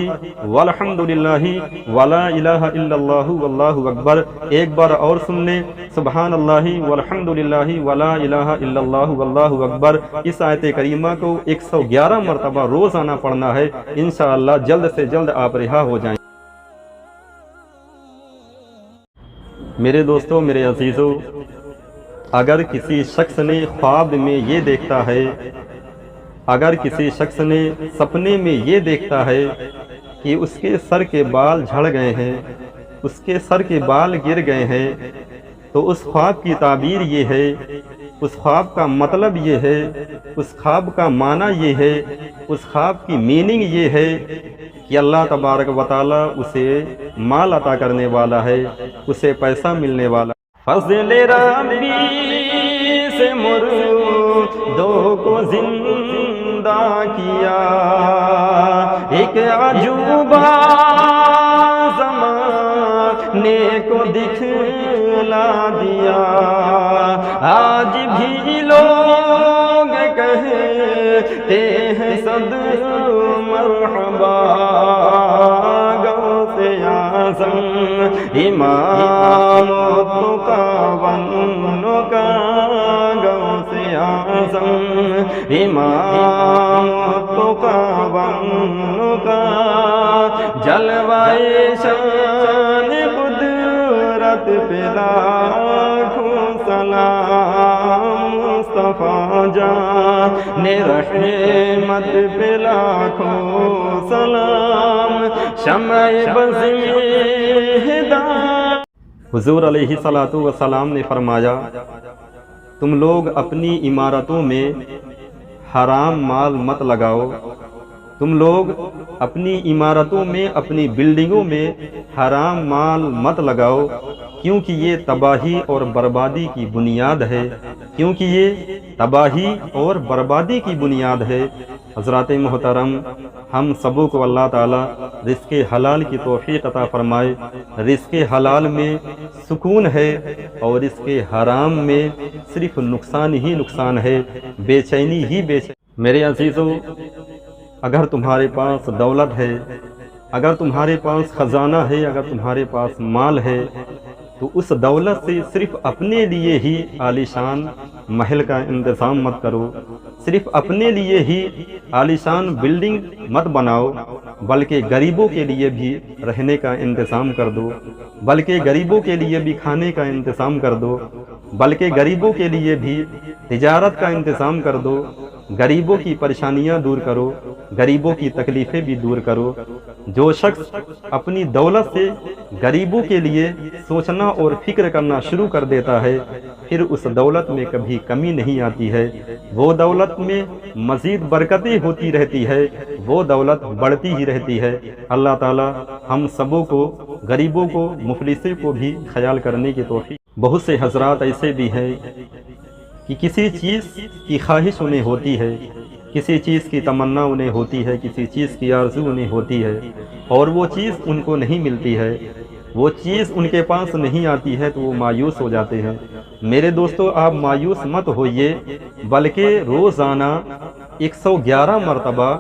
والحمد للہ ولا الہ الا اللہ واللہ اکبر ایک بار اور سن لیں سبحان اللہ والحمد للہ ولا الہ الا اللہ واللہ اکبر اس آیت کریمہ کو 111 مرتبہ روزانہ پڑھنا ہے انشاءاللہ جلد سے جلد آپ رہا ہو جائیں میرے دوستو میرے عزیزو اگر کسی شخص نے خواب میں یہ دیکھتا ہے اگر کسی شخص نے سپنے میں یہ دیکھتا ہے کہ اس کے سر کے بال جھڑ گئے ہیں اس کے سر کے بال گر گئے ہیں تو اس خواب کی تعبیر یہ ہے اس خواب کا مطلب یہ ہے اس خواب کا معنی یہ ہے اس خواب کی میننگ یہ ہے کہ اللہ تبارک و تعالی اسے مال عطا کرنے والا ہے اسے پیسہ ملنے والا فضل ربی سے مردوں کو زندہ کیا ایک عجوبہ زمانے کو دکھلا دیا آج بھی لوگ کہتے ہیں صد مرحبا غوث اعظم امام التقی والنقی غوث اعظم امام تو کا بن کا جلوائے شان قدرت پہ لاکھوں سلام مصطفیٰ جان رحمت پہ لاکھوں سلام شمع بز میں ہدایت۔ حضور علیہ الصلوۃ والسلام نے فرمایا تم لوگ اپنی عمارتوں میں حرام مال مت لگاؤ، تم لوگ اپنی عمارتوں میں اپنی بلڈنگوں میں حرام مال مت لگاؤ، کیونکہ یہ تباہی اور بربادی کی بنیاد ہے، کیونکہ یہ تباہی اور بربادی کی بنیاد ہے۔ حضرات محترم، ہم سبوں کو اللہ تعالیٰ رزق حلال کی توفیق عطا فرمائے۔ رزق حلال میں سکون ہے اور رزق حرام میں صرف نقصان ہی نقصان ہے، بے چینی ہی بے چینی۔ میرے عزیزو، اگر تمہارے پاس دولت ہے، اگر تمہارے پاس خزانہ ہے، اگر تمہارے پاس مال ہے، تو اس دولت سے صرف اپنے لیے ہی عالیشان محل کا انتظام مت کرو، صرف اپنے لیے ہی عالیشان بلڈنگ مت بناؤ، بلکہ غریبوں کے لیے بھی رہنے کا انتظام کر دو، بلکہ غریبوں کے لیے بھی کھانے کا انتظام کر دو، بلکہ غریبوں کے لیے بھی تجارت کا انتظام کر دو، غریبوں کی پریشانیاں دور کرو، غریبوں کی تکلیفیں بھی دور کرو۔ جو شخص اپنی دولت سے غریبوں کے لیے سوچنا اور فکر کرنا شروع کر دیتا ہے، پھر اس دولت میں کبھی کمی نہیں آتی ہے، وہ دولت میں مزید برکتیں ہوتی رہتی ہے، وہ دولت بڑھتی ہی رہتی ہے۔ اللہ تعالی ہم سبوں کو، غریبوں کو، مفلسوں کو بھی خیال کرنے کی توفیق۔ بہت سے حضرات ایسے بھی ہیں کہ کسی چیز کی خواہش انہیں ہوتی ہے، کسی چیز کی تمنا انہیں ہوتی ہے، کسی چیز کی آرزو انہیں ہوتی ہے، اور وہ چیز ان کو نہیں ملتی ہے، وہ چیز ان کے پاس نہیں آتی ہے، تو وہ مایوس ہو جاتے ہیں۔ میرے دوستو، آپ مایوس مت ہوئیے، بلکہ روزانہ 111 مرتبہ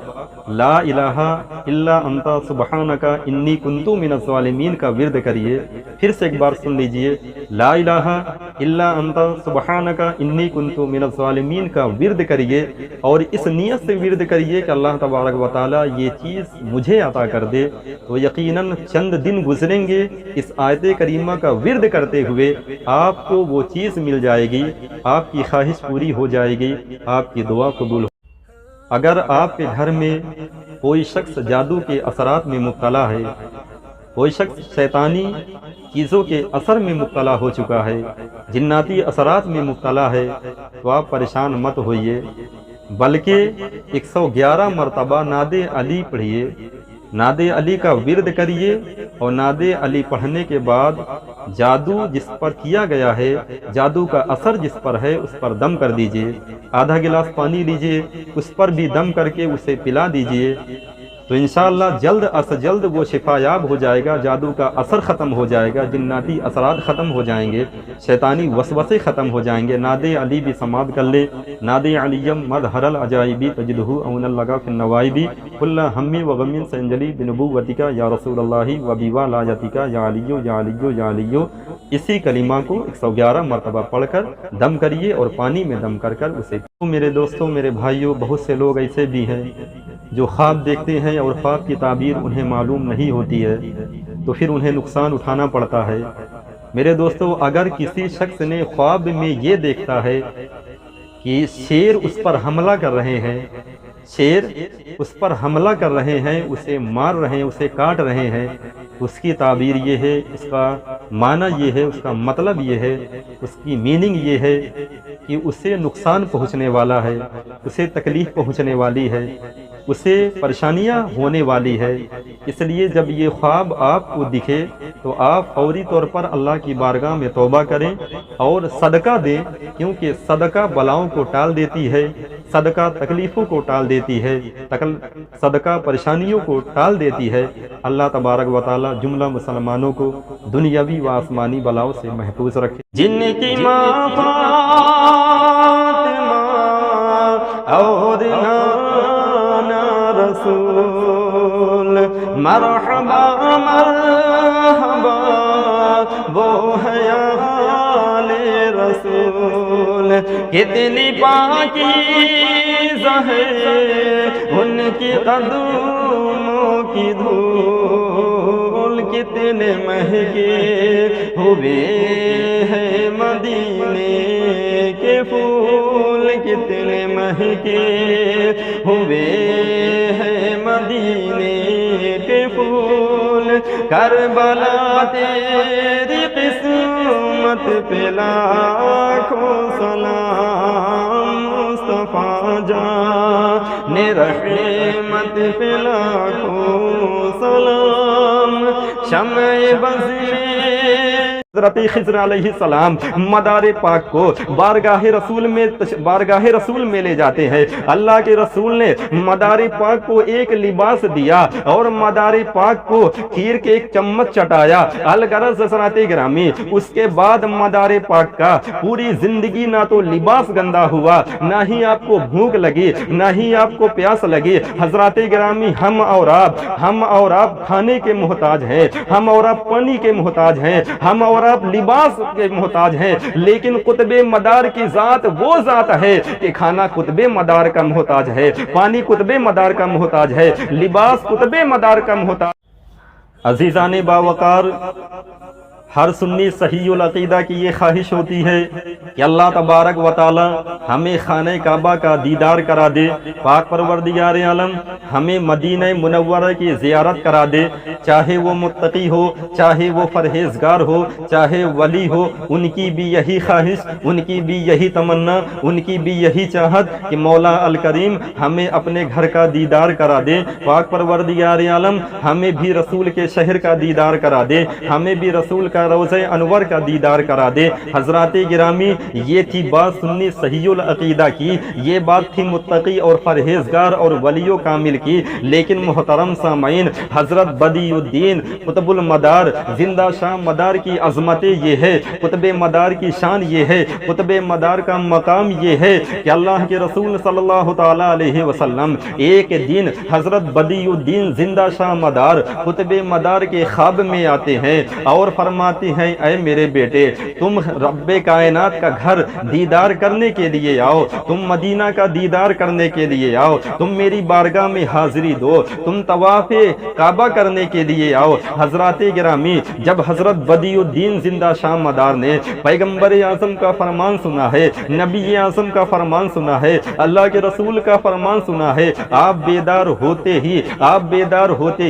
لا الہ الا انت سبحانک انی کنت من الظالمین کا ورد کریے۔ پھر سے ایک بار سن لیجئے، لا الہ الا انت سبحانک انی کنت من الظالمین کا ورد کریے، اور اس نیت سے ورد کریے کہ اللہ تبارک و تعالیٰ یہ چیز مجھے عطا کر دے، تو یقیناً چند دن گزریں گے اس آیت کریمہ کا ورد کرتے ہوئے آپ کو وہ چیز مل جائے گی، آپ کی خواہش پوری ہو جائے گی، آپ کی دعا قبول ہو۔ اگر آپ کے گھر میں کوئی شخص جادو کے اثرات میں مبتلا ہے، کوئی شخص شیطانی چیزوں کے اثر میں مبتلا ہو چکا ہے، جناتی اثرات میں مبتلا ہے، تو آپ پریشان مت ہوئیے، بلکہ 111 مرتبہ ناد علی پڑھیے، ناد علی کا ورد کریے، اور ناد علی پڑھنے کے بعد جادو جس پر کیا گیا ہے، جادو کا اثر جس پر ہے، اس پر دم کر دیجئے، آدھا گلاس پانی لیجئے، اس پر بھی دم کر کے اسے پلا دیجئے، تو انشاءاللہ جلد از جلد وہ شفا یاب ہو جائے گا، جادو کا اثر ختم ہو جائے گا، جناتی اثرات ختم ہو جائیں گے، شیطانی وسوسے ختم ہو جائیں گے۔ ناد علی بھی سماعت کر لے، ناد علیم مظہر العجائبی تجدہ اون لگا فی النوائبی کل ہم و غم سنجلی بنبوتک یا رسول اللہ و بولایتک یا علیو یا علیو یا علیو۔ اسی کلمہ کو 111 مرتبہ پڑھ کر دم کریے، اور پانی میں دم کر کر اسے۔ میرے دوستوں، میرے بھائیوں، بہت سے لوگ ایسے بھی ہیں جو خواب دیکھتے ہیں اور خواب کی تعبیر انہیں معلوم نہیں ہوتی ہے، تو پھر انہیں نقصان اٹھانا پڑتا ہے۔ میرے دوستو، اگر کسی شخص نے خواب میں یہ دیکھتا ہے کہ شیر اس پر حملہ کر رہے ہیں، شیر اس پر حملہ کر رہے ہیں، اسے مار رہے ہیں، اسے کاٹ رہے ہیں، اس کی تعبیر یہ ہے، اس کا معنی یہ ہے، اس کا مطلب یہ ہے، اس کی میننگ یہ ہے کہ اسے نقصان پہنچنے والا ہے، اسے تکلیف پہنچنے والی ہے، اسے پریشانیاں ہونے والی ہے۔ اس لیے جب یہ خواب آپ کو دکھے تو آپ فوری طور پر اللہ کی بارگاہ میں توبہ کریں اور صدقہ دیں، کیونکہ صدقہ بلاؤں کو ٹال دیتی ہے، صدقہ تکلیفوں کو ٹال دیتی ہے، صدقہ پریشانیوں کو ٹال دیتی ہے۔ اللہ تبارک و تعالی جملہ مسلمانوں کو دنیاوی و آسمانی بلاؤں سے محفوظ رکھے۔ جن کی ماں فاطمہ اور نانا رسول، مرحبا مرحبا وہ ہے آل رسول، کتنی پاکی فضا ہے ان کی قدموں کی دھول کتنے مہنگے ہوئے ہیں مدینے کے پھول کتنے مہنگے ہوئے ہیں مدینے کے پھول کربلا تیری قسمت پہ لاکھوں سلام مصطفیٰ جان رحمت پہ لاکھوں سلام شمع بز میں حضرت خضر علیہ السلام مدار پاک کو بارگاہ رسول میں لے جاتے ہیں۔ اللہ کے رسول نے مدار پاک کو ایک لباس دیا اور مدار پاک کو کھیر کے ایک چمچ چٹایا۔ الغرض حضرات گرامی اس کے بعد مدار پاک کا پوری زندگی نہ تو لباس گندا ہوا، نہ ہی آپ کو بھوک لگی، نہ ہی آپ کو پیاس لگی۔ حضرات گرامی ہم اور آپ کھانے کے محتاج ہیں، ہم اور آپ پانی کے محتاج ہیں، ہم اور آپ لباس کے محتاج ہیں، لیکن قطب مدار کی ذات وہ ذات ہے کہ کھانا قطب مدار کا محتاج ہے، پانی قطب مدار کا محتاج ہے، لباس قطب مدار کا محتاج۔ عزیزان باوقار، ہر سنی صحیح العقیدہ کی یہ خواہش ہوتی ہے کہ اللہ تبارک و تعالی ہمیں خانہ کعبہ کا دیدار کرا دے، پاک پروردگار عالم ہمیں مدینہ منورہ کی زیارت کرا دے، چاہے وہ متقی ہو، چاہے وہ پرہیزگار ہو، چاہے ولی ہو، ان کی بھی یہی خواہش، ان کی بھی یہی تمنا، ان کی بھی یہی چاہت کہ مولا الکریم ہمیں اپنے گھر کا دیدار کرا دے۔ پاک پروردگار عالم ہمیں بھی رسول کے شہر کا دیدار کرا دے، ہمیں بھی رسول کا روضہ انور کا دیدار کرا دے۔ حضرات گرامی یہ تھی بات سنی صحیح العقیدہ کی، یہ بات تھی متقی اور پرہیزگار اور ولی و کامل کی، لیکن محترم سامعین حضرت بدیع الدین قطب المدار زندہ شاہ مدار کی عظمت یہ ہے، قطب مدار کی شان یہ ہے، قطب مدار کا مقام یہ ہے کہ اللہ کے رسول صلی اللہ تعالی علیہ وسلم ایک دن حضرت بدیع الدین زندہ شاہ مدار قطب مدار کے خواب میں آتے ہیں اور فرماتے ہیں اے میرے بیٹے تم رب کائنات کا گھر دیدار کرنے کے لیے آؤ، تم مدینہ کا دیدار کرنے کے لیے آؤ، تم میری بارگاہ میں حاضری دو، تم طواف کعبہ کرنے کے لیے آؤ۔ حضرات گرامی جب حضرت بدیع الدین زندہ شاہ مدار نے پیغمبر اعظم کا فرمان سنا ہے، نبی اعظم کا فرمان سنا ہے، اللہ کے رسول کا فرمان سنا ہے، آپ بیدار ہوتے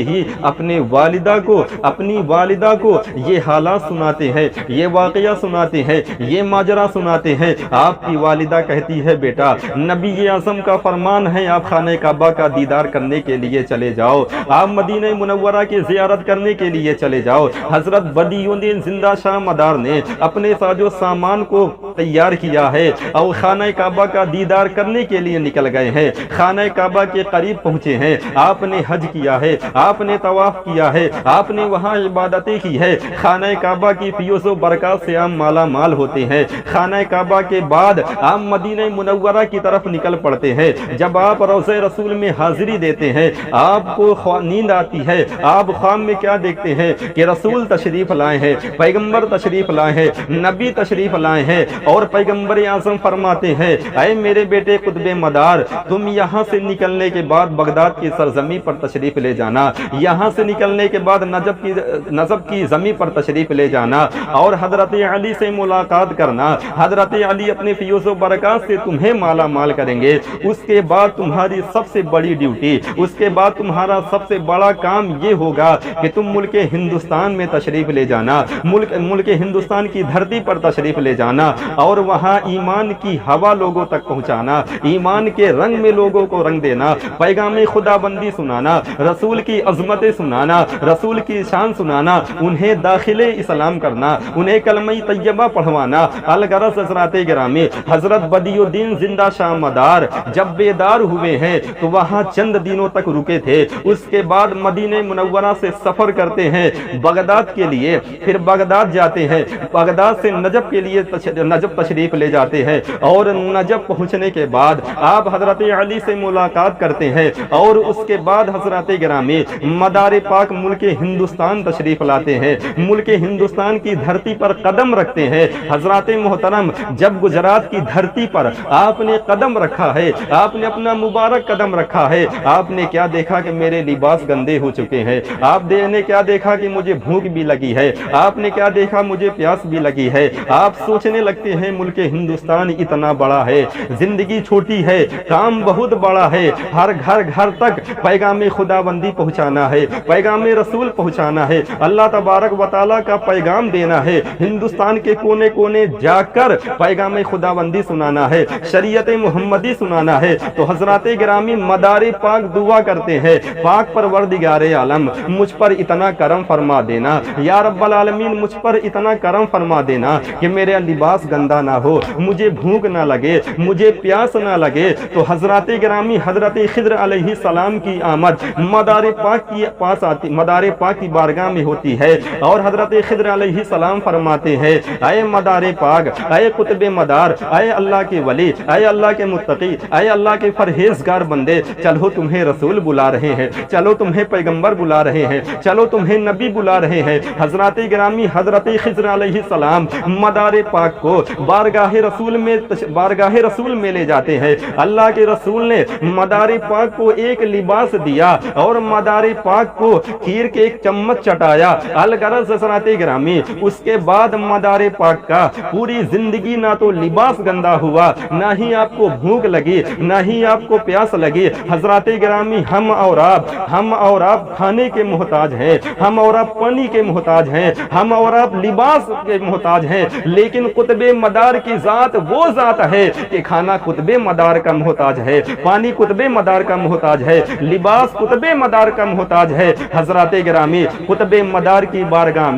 ہی اپنی والدہ کو یہ حالات سناتے ہیں، یہ واقعہ سناتے ہیں، یہ ماجرا سناتے ہیں۔ آپ کی والدہ کہتی ہے بیٹا نبی اعظم کا فرمان ہے آپ خانہ کعبہ کا دیدار کرنے کے لیے چلے جاؤ، آپ مدینہ منورہ کی زیارت کرنے کے لیے چلے جاؤ۔ حضرت بدیع الدین زندہ شاہ مدار نے اپنے ساز و سامان کو تیار کیا ہے اور خانہ کعبہ کا دیدار کرنے کے لیے نکل گئے ہیں، خانہ کعبہ کے قریب پہنچے ہیں، آپ نے حج کیا ہے، آپ نے طواف کیا ہے، آپ نے وہاں عبادتیں کی ہے، خانہ کعبہ کی فیوز و برکات سے آپ مالا مال ہوتے ہیں۔ خانہ کعبہ کے بعد آپ مدینہ منورہ کی طرف نکل پڑتے ہیں۔ جب آپ روضہ رسول میں حاضری دیتے ہیں آپ کو نیند آتی ہے، آپ خواب میں کیا دیکھتے ہیں کہ رسول تشریف لائے ہیں، پیغمبر تشریف لائے ہیں، نبی تشریف لائے ہیں، اور پیغمبر اعظم فرماتے ہیں اے میرے بیٹے قطب مدار تم یہاں سے نکلنے کے بعد بغداد کی سرزمین پر تشریف لے جانا، یہاں سے نکلنے کے بعد نجف کی زمین پر تشریف لے جانا اور حضرت علی سے ملاقات کرنا، حضرت علی اپنے فیوز و برکات سے تمہیں مالا مال کریں گے۔ اس کے بعد تمہاری سب سے بڑی ڈیوٹی، اس کے بعد تمہارا سب سے بڑا کام یہ ہوگا کہ تم ملک ہندوستان میں تشریف لے جانا، ملک ہندوستان کی دھرتی پر تشریف لے جانا اور وہاں ایمان کی ہوا لوگوں تک پہنچانا، ایمان کے رنگ میں لوگوں کو رنگ دینا، پیغام خدا بندی سنانا، رسول کی عظمتیں سنانا، رسول کی شان سنانا، انہیں داخل اسلام کرنا، انہیں کلمہ طیبہ پڑھوانا۔ الغرض حضرات گرامی حضرت بدیع الدین زندہ شاہ مدار جب بیدار ہوئے ہیں تو وہاں چند دنوں تک رکے تھے، اس کے بعد مدینہ منورہ سے سفر کرتے ہیں بغداد کے لیے، پھر بغداد جاتے ہیں، بغداد سے نجف کے لیے نجف تشریف لے جاتے ہیں اور نجف پہنچنے کے بعد آپ حضرت علی سے ملاقات کرتے ہیں اور اس کے بعد حضرات گرامی مدار پاک ملک ہندوستان تشریف لاتے ہیں، ملک ہندوستان کی دھرتی پر قدم رکھتے ہیں۔ حضرات محترم، جب گجرات کی دھرتی پر آپ نے قدم رکھا ہے، آپ نے اپنا مبارک قدم رکھا ہے، آپ نے کیا دیکھا کہ میرے لباس گندے ہو چکے ہیں، آپ نے کیا دیکھا کہ مجھے بھوک بھی لگی ہے، آپ نے کیا دیکھا مجھے پیاس بھی لگی ہے۔ آپ سوچنے لگتے ہیں ملک ہندوستان اتنا بڑا ہے، زندگی چھوٹی ہے، کام بہت بڑا ہے، ہر گھر گھر تک پیغام خداوندی پہنچانا ہے، پیغام رسول پہنچانا ہے، اللہ تبارک و تعالیٰ کا پیغام دینا ہے، ہندوستان کے کونے کونے جا کر پیغام خداوندی سنانا ہے، شریعت محمدی سنانا ہے۔ تو حضرات گرامی، مدار پاک دعا کرتے ہیں، پاک پروردگار عالم مجھ پر اتنا کرم فرما دینا، یا رب العالمین مجھ پر اتنا کرم فرما دینا کہ میرا لباس گندا نہ ہو، مجھے بھوک نہ لگے، مجھے پیاس نہ لگے۔ تو حضرات گرامی، حضرت خضر علیہ السلام کی آمد مدار پاک کی پاس آتی، مدار پاک کی بارگاہ میں ہوتی ہے، اور حضرت خضر علیہ السلام فرماتے ہیں، اے مدار پاک، اے قطب مدار، اے اللہ کے ولی، اے اللہ کے متقی، اے اللہ کے پرہیزگار بندے، چلو تمہیں رسول بلا رہے ہیں، چلو تمہیں پیغمبر بلا رہے ہیں، چلو تمہیں نبی بلا رہے ہیں۔ حضرات گرامی، حضرت خضر علیہ السلام مدار پاک کو بارگاہ رسول میں لے جاتے ہیں۔ اللہ کے رسول نے مدار پاک کو ایک لباس دیا اور مدار پاک کو کھیر کے ایک چمچ چٹایا۔ الغرض حضرات گرامی، اس کے بعد مدار پاک کا پوری زندگی نہ تو لباس گندا ہوا، نہ ہی آپ کو بھوک لگی، نہ ہی آپ کو پیاس لگی۔ حضرات گرامی، ہم اور آپ کھانے کے محتاج ہیں، ہم اور آپ پانی کے محتاج ہیں، ہم اور آپ لباس کے محتاج ہیں، لیکن قطب مدار کی ذات وہ ذات ہے کہ کھانا قطب مدار کا محتاج ہے، پانی قطب مدار کا محتاج ہے، لباس قطب مدار کا محتاج ہے۔ حضرات گرامی، قطب مدار کی بارگاہ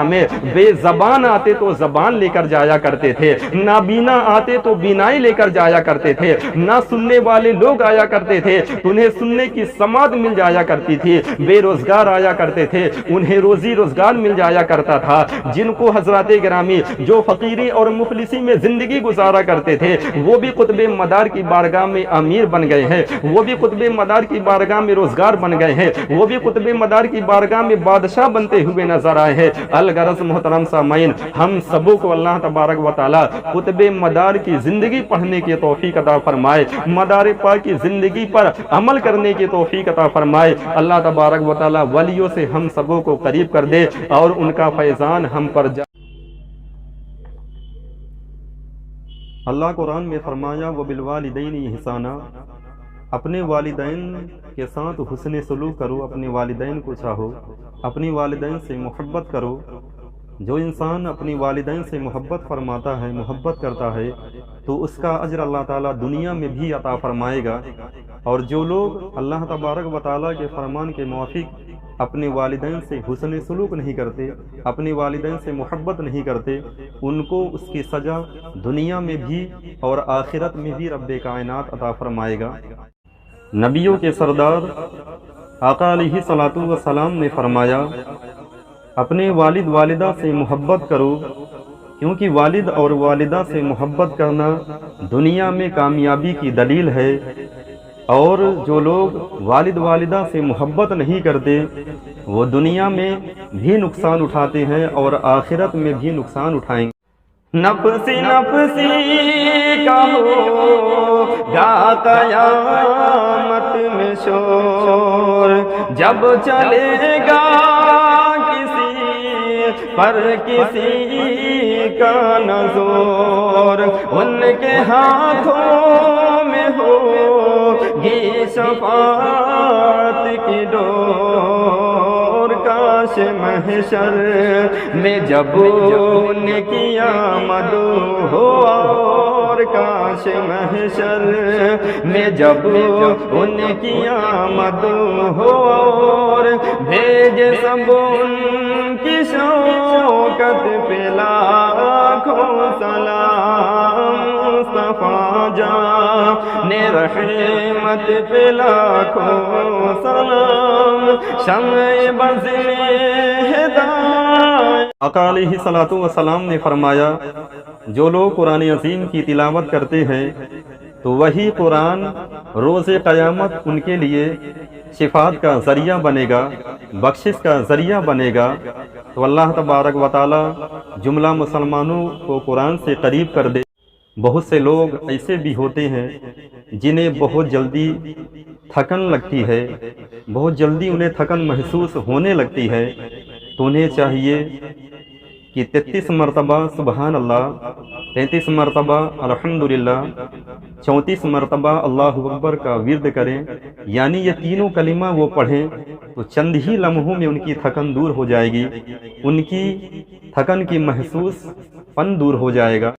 میں بے زبان آتے تو زبان لے کر جایا کرتے تھے، نابینا آتے تو بینائی لے کر جایا کرتے تھے، نہ سننے والے لوگ آیا کرتے تھے، انہیں سننے کی سماعت مل جایا کرتی تھی، بے روزگار آیا کرتے تھے، انہیں روزی روزگار مل جایا کرتا تھا، جن کو حضرات گرامی جو فقیری اور مفلسی میں زندگی گزارا کرتے تھے، وہ بھی قطب مدار کی بارگاہ میں امیر بن گئے ہیں، وہ بھی قطب مدار کی بارگاہ میں روزگار بن گئے ہیں، وہ بھی قطب مدار کی بارگاہ میں بادشاہ بنتے ہوئے نظر آئے ہیں۔ الغرض محترم سامعین، ہم سبوں کو اللہ تبارک و تعالی قطب مدار کی زندگی پڑھنے کی توفیق عطا فرمائے، مدار پاک کی زندگی پر عمل کرنے کی توفیق عطا فرمائے۔ اللہ تبارک و تعالی ولیوں سے ہم سبوں کو قریب کر دے اور ان کا فیضان ہم پر جا۔ اللہ قرآن میں فرمایا، وَبِالْوَالِدَيْنِ احسانا، اپنے والدین کے ساتھ حسن سلوک کرو، اپنے والدین کو چاہو، اپنی والدین سے محبت کرو۔ جو انسان اپنی والدین سے محبت فرماتا ہے، محبت کرتا ہے، تو اس کا اجر اللہ تعالیٰ دنیا میں بھی عطا فرمائے گا۔ اور جو لوگ اللہ تبارک و تعالیٰ کے فرمان کے موافق اپنے والدین سے حسن سلوک نہیں کرتے، اپنے والدین سے محبت نہیں کرتے، ان کو اس کی سزا دنیا میں بھی اور آخرت میں بھی رب کائنات عطا فرمائے گا۔ نبیوں کے سردار آقا علیہ الصلوۃ والسلام نے فرمایا، اپنے والد والدہ سے محبت کرو، کیونکہ والد اور والدہ سے محبت کرنا دنیا میں کامیابی کی دلیل ہے، اور جو لوگ والد والدہ سے محبت نہیں کرتے وہ دنیا میں بھی نقصان اٹھاتے ہیں اور آخرت میں بھی نقصان اٹھائیں گے۔ نفسی نفسی کا ہوگا قیامت میں شور، جب چلے گا کسی پر کسی کا نہ زور، ان کے ہاتھوں میں ہوگی شفاعت کی ڈور، کاش محشر میں جب ان کی آمد ہو، اور کاش محشر میں جب ان کی آمد ہو، اور بھیج سب ان کی شوکت پہ لاکھوں سلام، مصطفیٰ جان رحمت پہ لاکھوں سلام، شمع بز میں ہدایت۔ آقا علیہ الصلوۃ والسلام نے فرمایا، جو لوگ قرآن عظیم کی تلاوت کرتے ہیں تو وہی قرآن روز قیامت ان کے لیے شفاعت کا ذریعہ بنے گا، بخشش کا ذریعہ بنے گا، تو اللہ تبارک و تعالی جملہ مسلمانوں کو قرآن سے قریب کر دے۔ بہت سے لوگ ایسے بھی ہوتے ہیں جنہیں بہت جلدی تھکن لگتی ہے، بہت جلدی انہیں تھکن محسوس ہونے لگتی ہے، تو انہیں چاہیے کہ 33 مرتبہ سبحان اللہ، 33 مرتبہ الحمدللہ، 34 مرتبہ اللہ اکبر کا ورد کریں، یعنی یہ تینوں کلمہ وہ پڑھیں تو چند ہی لمحوں میں ان کی تھکن دور ہو جائے گی، ان کی تھکن کی محسوس پن دور ہو جائے گا۔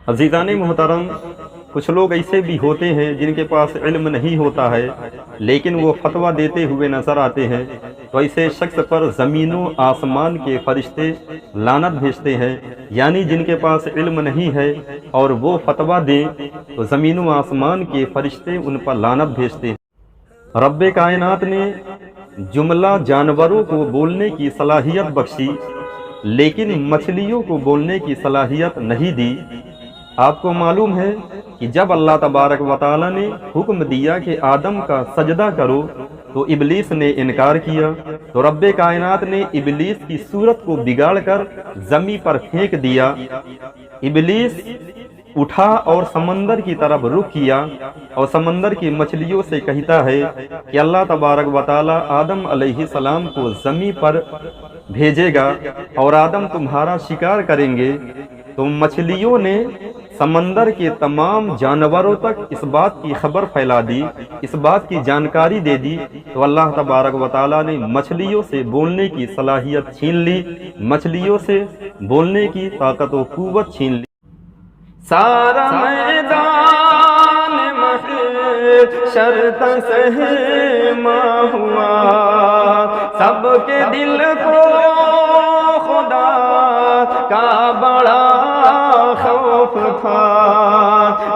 عزیزان محترم، کچھ لوگ ایسے بھی ہوتے ہیں جن کے پاس علم نہیں ہوتا ہے لیکن وہ فتویٰ دیتے ہوئے نظر آتے ہیں، تو ایسے شخص پر زمین و آسمان کے فرشتے لعنت بھیجتے ہیں، یعنی جن کے پاس علم نہیں ہے اور وہ فتویٰ دیں تو زمین و آسمان کے فرشتے ان پر لعنت بھیجتے ہیں۔ رب کائنات نے جملہ جانوروں کو بولنے کی صلاحیت بخشی لیکن مچھلیوں کو بولنے کی صلاحیت نہیں دی۔ آپ کو معلوم ہے کہ جب اللہ تبارک و تعالی نے حکم دیا کہ آدم کا سجدہ کرو تو ابلیس نے انکار کیا، تو رب کائنات نے ابلیس کی صورت کو بگاڑ کر زمین پر پھینک دیا۔ ابلیس اٹھا اور سمندر کی طرف رخ کیا اور سمندر کی مچھلیوں سے کہتا ہے کہ اللہ تبارک و تعالی آدم علیہ السلام کو زمین پر بھیجے گا اور آدم تمہارا شکار کریں گے۔ تو مچھلیوں نے سمندر کے تمام جانوروں تک اس بات کی خبر پھیلا دی، اس بات کی جانکاری دے دی، تو اللہ تبارک و تعالی نے مچھلیوں سے بولنے کی صلاحیت چھین لی، مچھلیوں سے بولنے کی طاقت و قوت چھین لی۔ سارا میدان محشر تسہیما ہوا، سب کے دل کو خدا کا بڑا خوف تھا،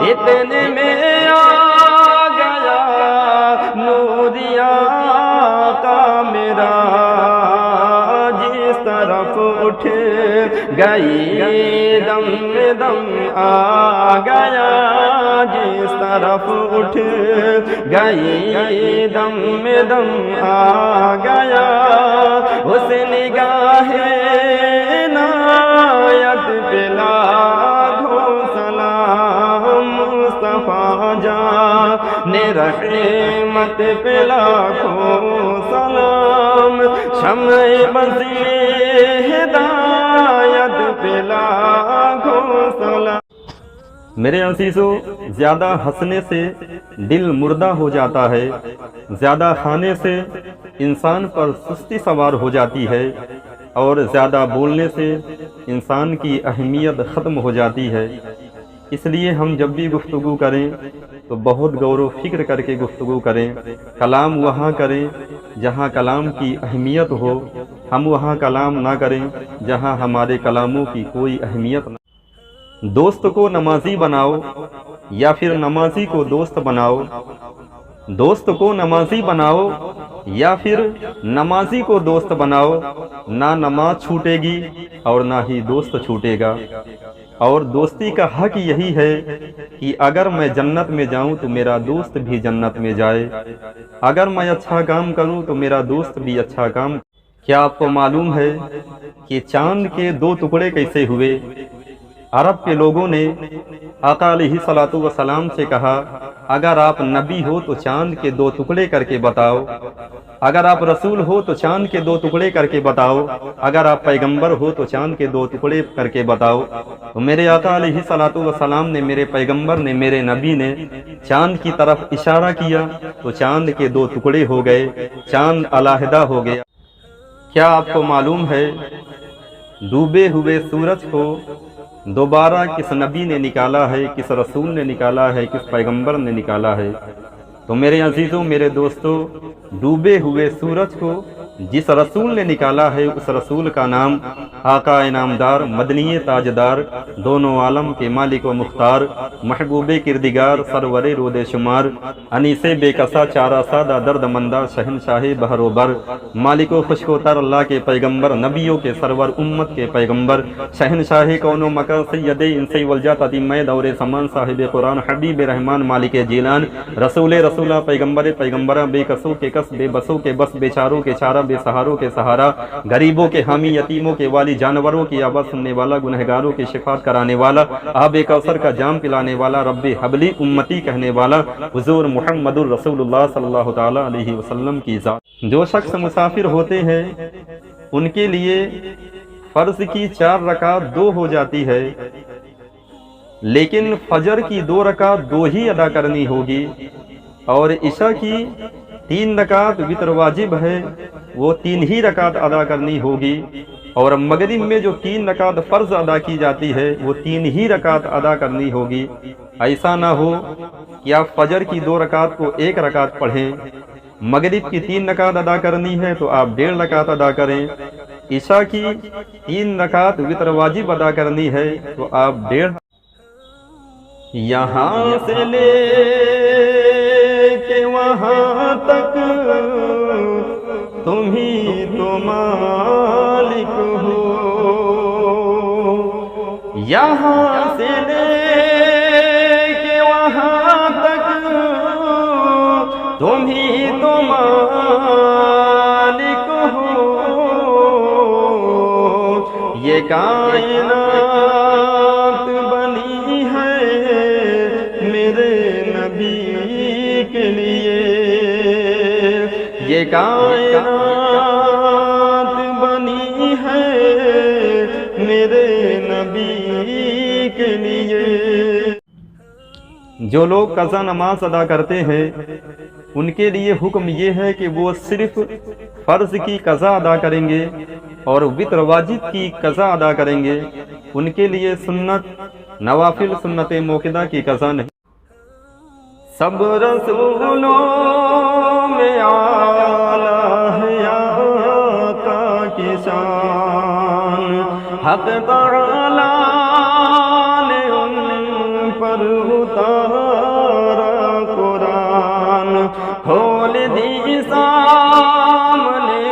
اتنے میں آ گیا نوریا کا میرا، جس طرف اٹھ گئی دم دم آ گیا، جس طرف اٹھ گئی دم دم آ گیا، اس نگاہ عنایت پہ لاکھوں سلام، مصطفیٰ جان رحمت پہ لاکھوں سلام، شمع بزی ہدایت پہ لاکھوں سلام۔ میرے عزیزو، زیادہ ہنسنے سے دل مردہ ہو جاتا ہے، زیادہ کھانے سے انسان پر سستی سوار ہو جاتی ہے، اور زیادہ بولنے سے انسان کی اہمیت ختم ہو جاتی ہے۔ اس لیے ہم جب بھی گفتگو کریں تو بہت غور و فکر کر کے گفتگو کریں، کلام وہاں کریں جہاں کلام کی اہمیت ہو، ہم وہاں کلام نہ کریں جہاں ہمارے کلاموں کی کوئی اہمیت نہ۔ دوست کو نمازی بناؤ یا پھر نمازی کو دوست بناؤ، دوست کو نمازی بناؤ یا پھر نمازی کو دوست بناؤ، نہ نماز چھوٹے گی اور نہ ہی دوست چھوٹے گا۔ اور دوستی کا حق یہی ہے کہ اگر میں جنت میں جاؤں تو میرا دوست بھی جنت میں جائے، اگر میں اچھا کام کروں تو میرا دوست بھی اچھا کام۔ کیا آپ کو معلوم ہے کہ چاند کے 2 ٹکڑے کیسے ہوئے؟ عرب کے لوگوں نے آقا علیہ الصلوۃ والسلام سے کہا، اگر آپ نبی ہو تو چاند کے 2 ٹکڑے کر کے بتاؤ، اگر آپ رسول ہو تو چاند کے 2 ٹکڑے کر کے بتاؤ، اگر آپ پیغمبر ہو تو چاند کے 2 ٹکڑے کر کے بتاؤ۔ تو میرے آقا علیہ الصلوۃ والسلام نے، میرے پیغمبر نے، میرے نبی نے چاند کی طرف اشارہ کیا تو چاند کے 2 ٹکڑے ہو گئے، چاند علیحدہ ہو گیا۔ کیا آپ کو معلوم ہے ڈوبے ہوئے سورج کو دوبارہ کس نبی نے نکالا ہے، کس رسول نے نکالا ہے، کس پیغمبر نے نکالا ہے؟ تو میرے عزیزوں، میرے دوستوں، ڈوبے ہوئے سورج کو جس رسول نے نکالا ہے اس رسول کا نام آقا انعامدار، مدنی تاجدار، دونوں عالم کے مالک و مختار، محبوب کردگار، سرور رود شمار، انیس بے کسا چارہ سادہ درد مندہ، شہنشاہ بحر و بر، مالک و خشک و تر، اللہ کے پیغمبر، نبیوں کے سرور، امت کے پیغمبر، شہنشاہ کون و مکان، سید انسی والجات، عظیم دور زمان، صاحب قرآن، حبیب رحمان، مالک جیلان، رسول رسولہ، پیغمبر پیغمبرہ، بے کسوں کے کس، بے بسوں کے بس، بے چاروں کے چارہ، بے سہاروں کے سہارا، غریبوں کے حامی، یتیموں کے والی، جانوروں کی آواز سننے والا، گنہگاروں کی شفاعت کرانے والا، آب کوثر کا جام پلانے والا، رب حبلی امتی کہنے والا حضور محمد الرسول اللہ صلی اللہ تعالی علیہ وسلم کی ذات۔ جو شخص مسافر ہوتے ہیں ان کے لیے فرض کی 4 رکعت 2 ہو جاتی ہے، لیکن فجر کی 2 رکعت 2 ہی ادا کرنی ہوگی، اور عشاء کی 3 رکعت وتر واجب ہے وہ 3 ہی رکعت ادا کرنی ہوگی، اور مغرب میں جو 3 رکعت فرض ادا کی جاتی ہے وہ 3 ہی رکعت ادا کرنی ہوگی۔ ایسا نہ ہو کہ آپ فجر کی 2 رکعت کو 1 رکعت پڑھیں، مغرب کی 3 رکعت ادا کرنی ہے تو آپ 1.5 رکعت ادا کریں، عشاء کی 3 رکعت وتر واجب ادا کرنی ہے تو آپ 1.5۔ یہاں سے لے کہ وہاں تک تم ہی تو مالک ہو، یہاں سے لے کہ وہاں تک تم ہی تو مالک ہو، یہ کائنات بنی ہے میرے نبی کے لیے، یہ کائنات بنی ہے میرے نبی کے لیے۔ جو لوگ قضا نماز ادا کرتے ہیں ان کے لیے حکم یہ ہے کہ وہ صرف فرض کی قضا ادا کریں گے اور وتر واجب کی قضا ادا کریں گے، ان کے لیے سنت نوافل سنت موقدہ کی قضا نہیں۔ سب رسولوں میں اعلیٰ ہے آقا کی شان، حق تعالیٰ نے ان پر اتارا قرآن، کھول دی سامنے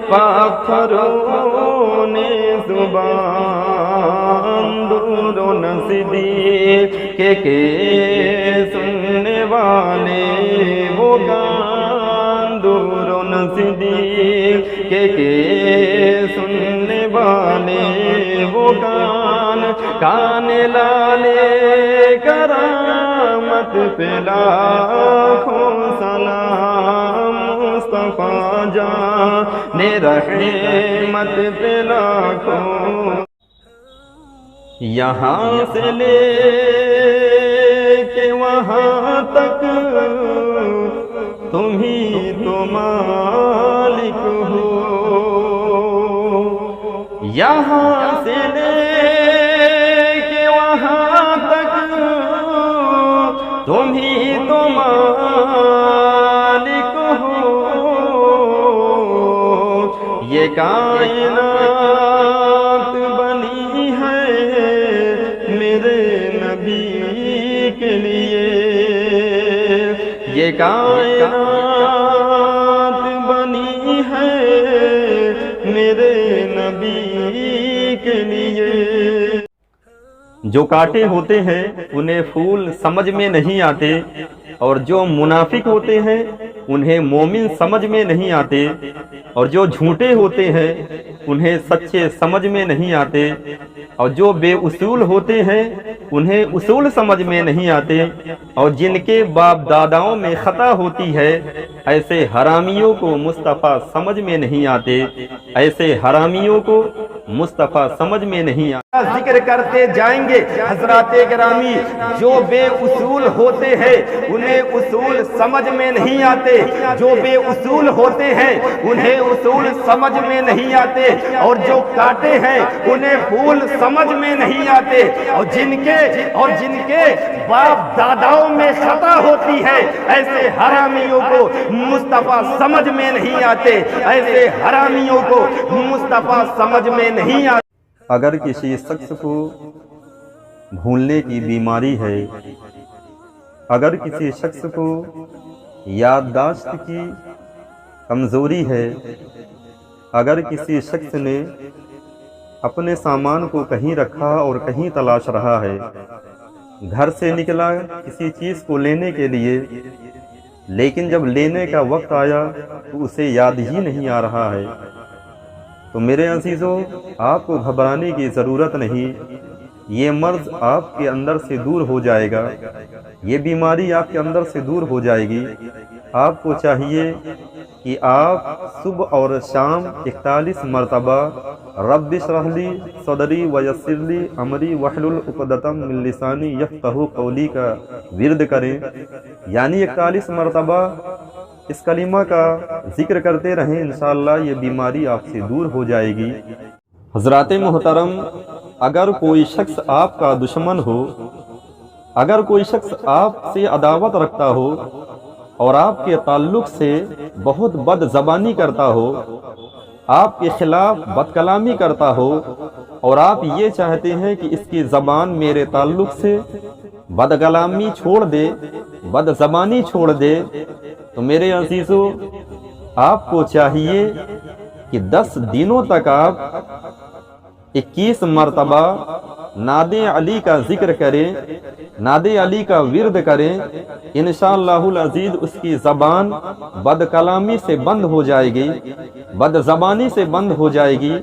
پتھروں نے زبان، دور و نزدیک کے سننے والے وہ کان، دور و نزدیک کے سننے والے وہ کان، کان لالے کرامت پہ لاکھوں سلام، مصطفیٰ جان رحمت پہ لاکھوں۔ یہاں سے لے کہ وہاں تک تم ہی تو مالک ہو، یہاں سے لے کہ وہاں تک تم ہی تو مالک ہو، یہ کائنات بنی ہے میرے نبی کے لیے، یہ کائنات بنی ہے میرے نبی کے لیے۔ جو کانٹے ہوتے ہیں انہیں پھول سمجھ میں نہیں آتے، اور جو منافق ہوتے ہیں انہیں مومن سمجھ میں نہیں آتے، اور جو جھوٹے ہوتے ہیں انہیں سچے سمجھ میں نہیں آتے، اور جو بے اصول ہوتے ہیں انہیں اصول سمجھ میں نہیں آتے، اور جن کے باپ داداؤں میں خطا ہوتی ہے ایسے حرامیوں کو مصطفیٰ سمجھ میں نہیں آتے، ایسے حرامیوں کو مصطفیٰ سمجھ میں نہیں آتے۔ ذکر کرتے جائیں گے حضرات گرامی، جو بے اصول ہوتے ہیں انہیں اصول سمجھ میں نہیں آتے، جو بے اصول ہوتے ہیں انہیں اصول سمجھ میں نہیں آتے، اور جو کاٹے ہیں انہیں پھول سمجھ میں نہیں آتے، اور جن کے باپ داداؤں میں خطا ہوتی ہے ایسے حرامیوں کو مصطفیٰ سمجھ میں نہیں آتے، ایسے حرامیوں کو مصطفیٰ سمجھ میں نہیں آتے۔ اگر کسی شخص کو بھولنے کی بیماری ہے، اگر کسی شخص کو یادداشت کی کمزوری ہے، اگر کسی شخص نے اپنے سامان کو کہیں رکھا اور کہیں تلاش رہا ہے، گھر سے نکلا کسی چیز کو لینے کے لیے لیکن جب لینے کا وقت آیا تو اسے یاد ہی نہیں آ رہا ہے۔ تو میرے عزیزو، آپ کو گھبرانے کی ضرورت نہیں، یہ مرض آپ کے اندر سے دور ہو جائے گا، یہ بیماری آپ کے اندر سے دور ہو جائے گی۔ آپ کو چاہیے کہ آپ صبح اور شام 41 مرتبہ رب اشرح لی صدری ویسر لی امری واحلل عقدۃ من لسانی یفقہوا قولی کا ورد کریں، یعنی 41 مرتبہ اس کلمہ کا ذکر کرتے رہیں، انشاءاللہ یہ بیماری آپ سے دور ہو جائے گی۔ حضرات محترم، اگر کوئی شخص آپ کا دشمن ہو، اگر کوئی شخص آپ سے عداوت رکھتا ہو اور آپ کے تعلق سے بہت بد زبانی کرتا ہو، آپ کے خلاف بد کلامی کرتا ہو، اور آپ یہ چاہتے ہیں کہ اس کی زبان میرے تعلق سے بد کلامی چھوڑ دے، بد زبانی چھوڑ دے، تو میرے عزیزو، آپ کو چاہیے کہ 10 دنوں تک آپ 21 مرتبہ ناد علی کا ذکر کریں، ناد علی کا ورد کریں، انشاءاللہ العزیز اس کی زبان بد کلامی سے بند ہو جائے گی، بد زبانی سے بند ہو جائے گی۔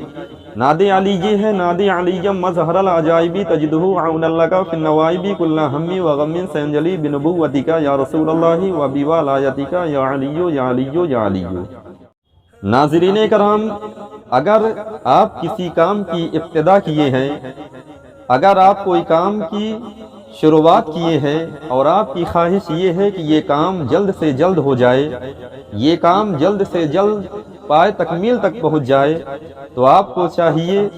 ناد علی یہ ہے، ناد علی مظہر العجائبی تجدہ عون اللہ فی النوائب کل ہم و غم سینجلی بنبوتک یا رسول اللہ و بولایتک یا علی یا علی یا علی۔ ناظرین کرام، اگر آپ کسی کام کی ابتدا کیے ہیں، اگر آپ کوئی کام کی شروعات کیے ہیں اور آپ کی خواہش یہ ہے کہ یہ کام جلد سے جلد ہو جائے، یہ کام جلد سے جلد پائے تکمیل تک پہنچ جائے، تو آپ کو چاہیے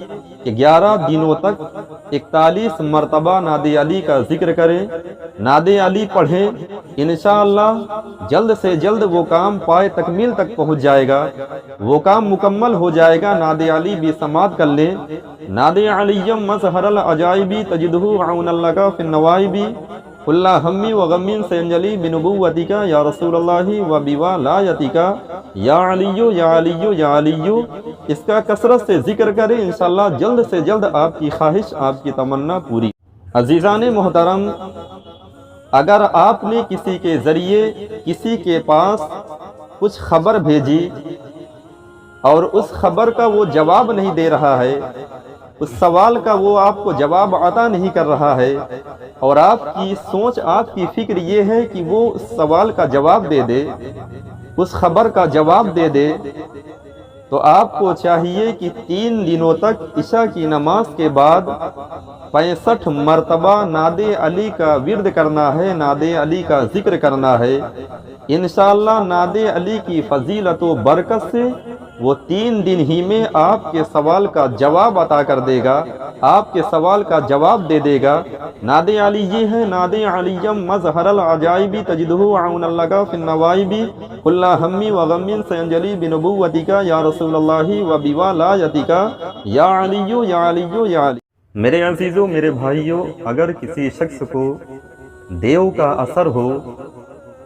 کہ 11 دنوں تک 41 مرتبہ ناد علی کا ذکر کریں، ناد علی پڑھیں، انشاءاللہ جلد سے جلد وہ کام پائے تکمیل تک پہنچ جائے گا، وہ کام مکمل ہو جائے گا۔ ناد علی بھی سماعت کر لیں، ناد علی مظہر العجائبی تجدہ عون اللہ فی النوائب کل ہم و غم سینجلی بنبوتک یا رسول اللہ و بولایتک یا علی یا علی یا علی۔ اس کا کثرت سے ذکر کریں، انشاءاللہ جلد سے جلد آپ کی خواہش، آپ کی تمنا پوری۔ عزیزان محترم، اگر آپ نے کسی کے ذریعے کسی کے پاس کچھ خبر بھیجی اور اس خبر کا وہ جواب نہیں دے رہا ہے، اس سوال کا وہ آپ کو جواب عطا نہیں کر رہا ہے، اور آپ کی سوچ، آپ کی فکر یہ ہے کہ وہ اس سوال کا جواب دے دے، اس خبر کا جواب دے دے، تو آپ کو چاہیے کہ 3 دنوں تک عشاء کی نماز کے بعد 65 مرتبہ ناد علی کا ورد کرنا ہے، ناد علی کا ذکر کرنا ہے۔ انشاءاللہ ناد علی کی فضیلت و برکت سے وہ 3 دن ہی میں آپ کے سوال کا جواب عطا کر دے گا، آپ کے سوال کا جواب دے دے گا۔ ناد علی یہ ہے، ناد علی مظہر العجائب تجدہ عون اللہ فی النوائب کل ہم و غم سینجلی بنبوتک یا رسول اللہ و بولایتک یا علی یا علی یا علی۔ میرے عزیزو، میرے بھائیو، اگر کسی شخص کو دیو کا اثر ہو،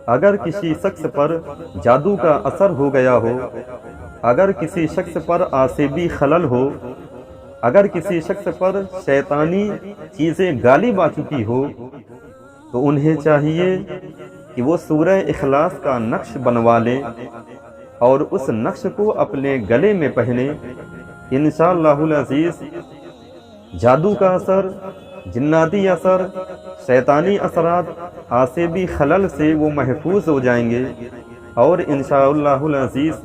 اگر کسی شخص پر جادو کا اثر ہو گیا ہو، اگر کسی شخص پر آسیبی خلل ہو، اگر کسی شخص پر شیطانی چیزیں غالب آ چکی ہو، تو انہیں چاہیے کہ وہ سورہ اخلاص کا نقش بنوا لیں اور اس نقش کو اپنے گلے میں پہنیں۔ انشاءاللہ العزیز جادو کا اثر، جناتی اثر، شیطانی اثرات، آسیبی خلل سے وہ محفوظ ہو جائیں گے، اور انشاءاللہ العزیز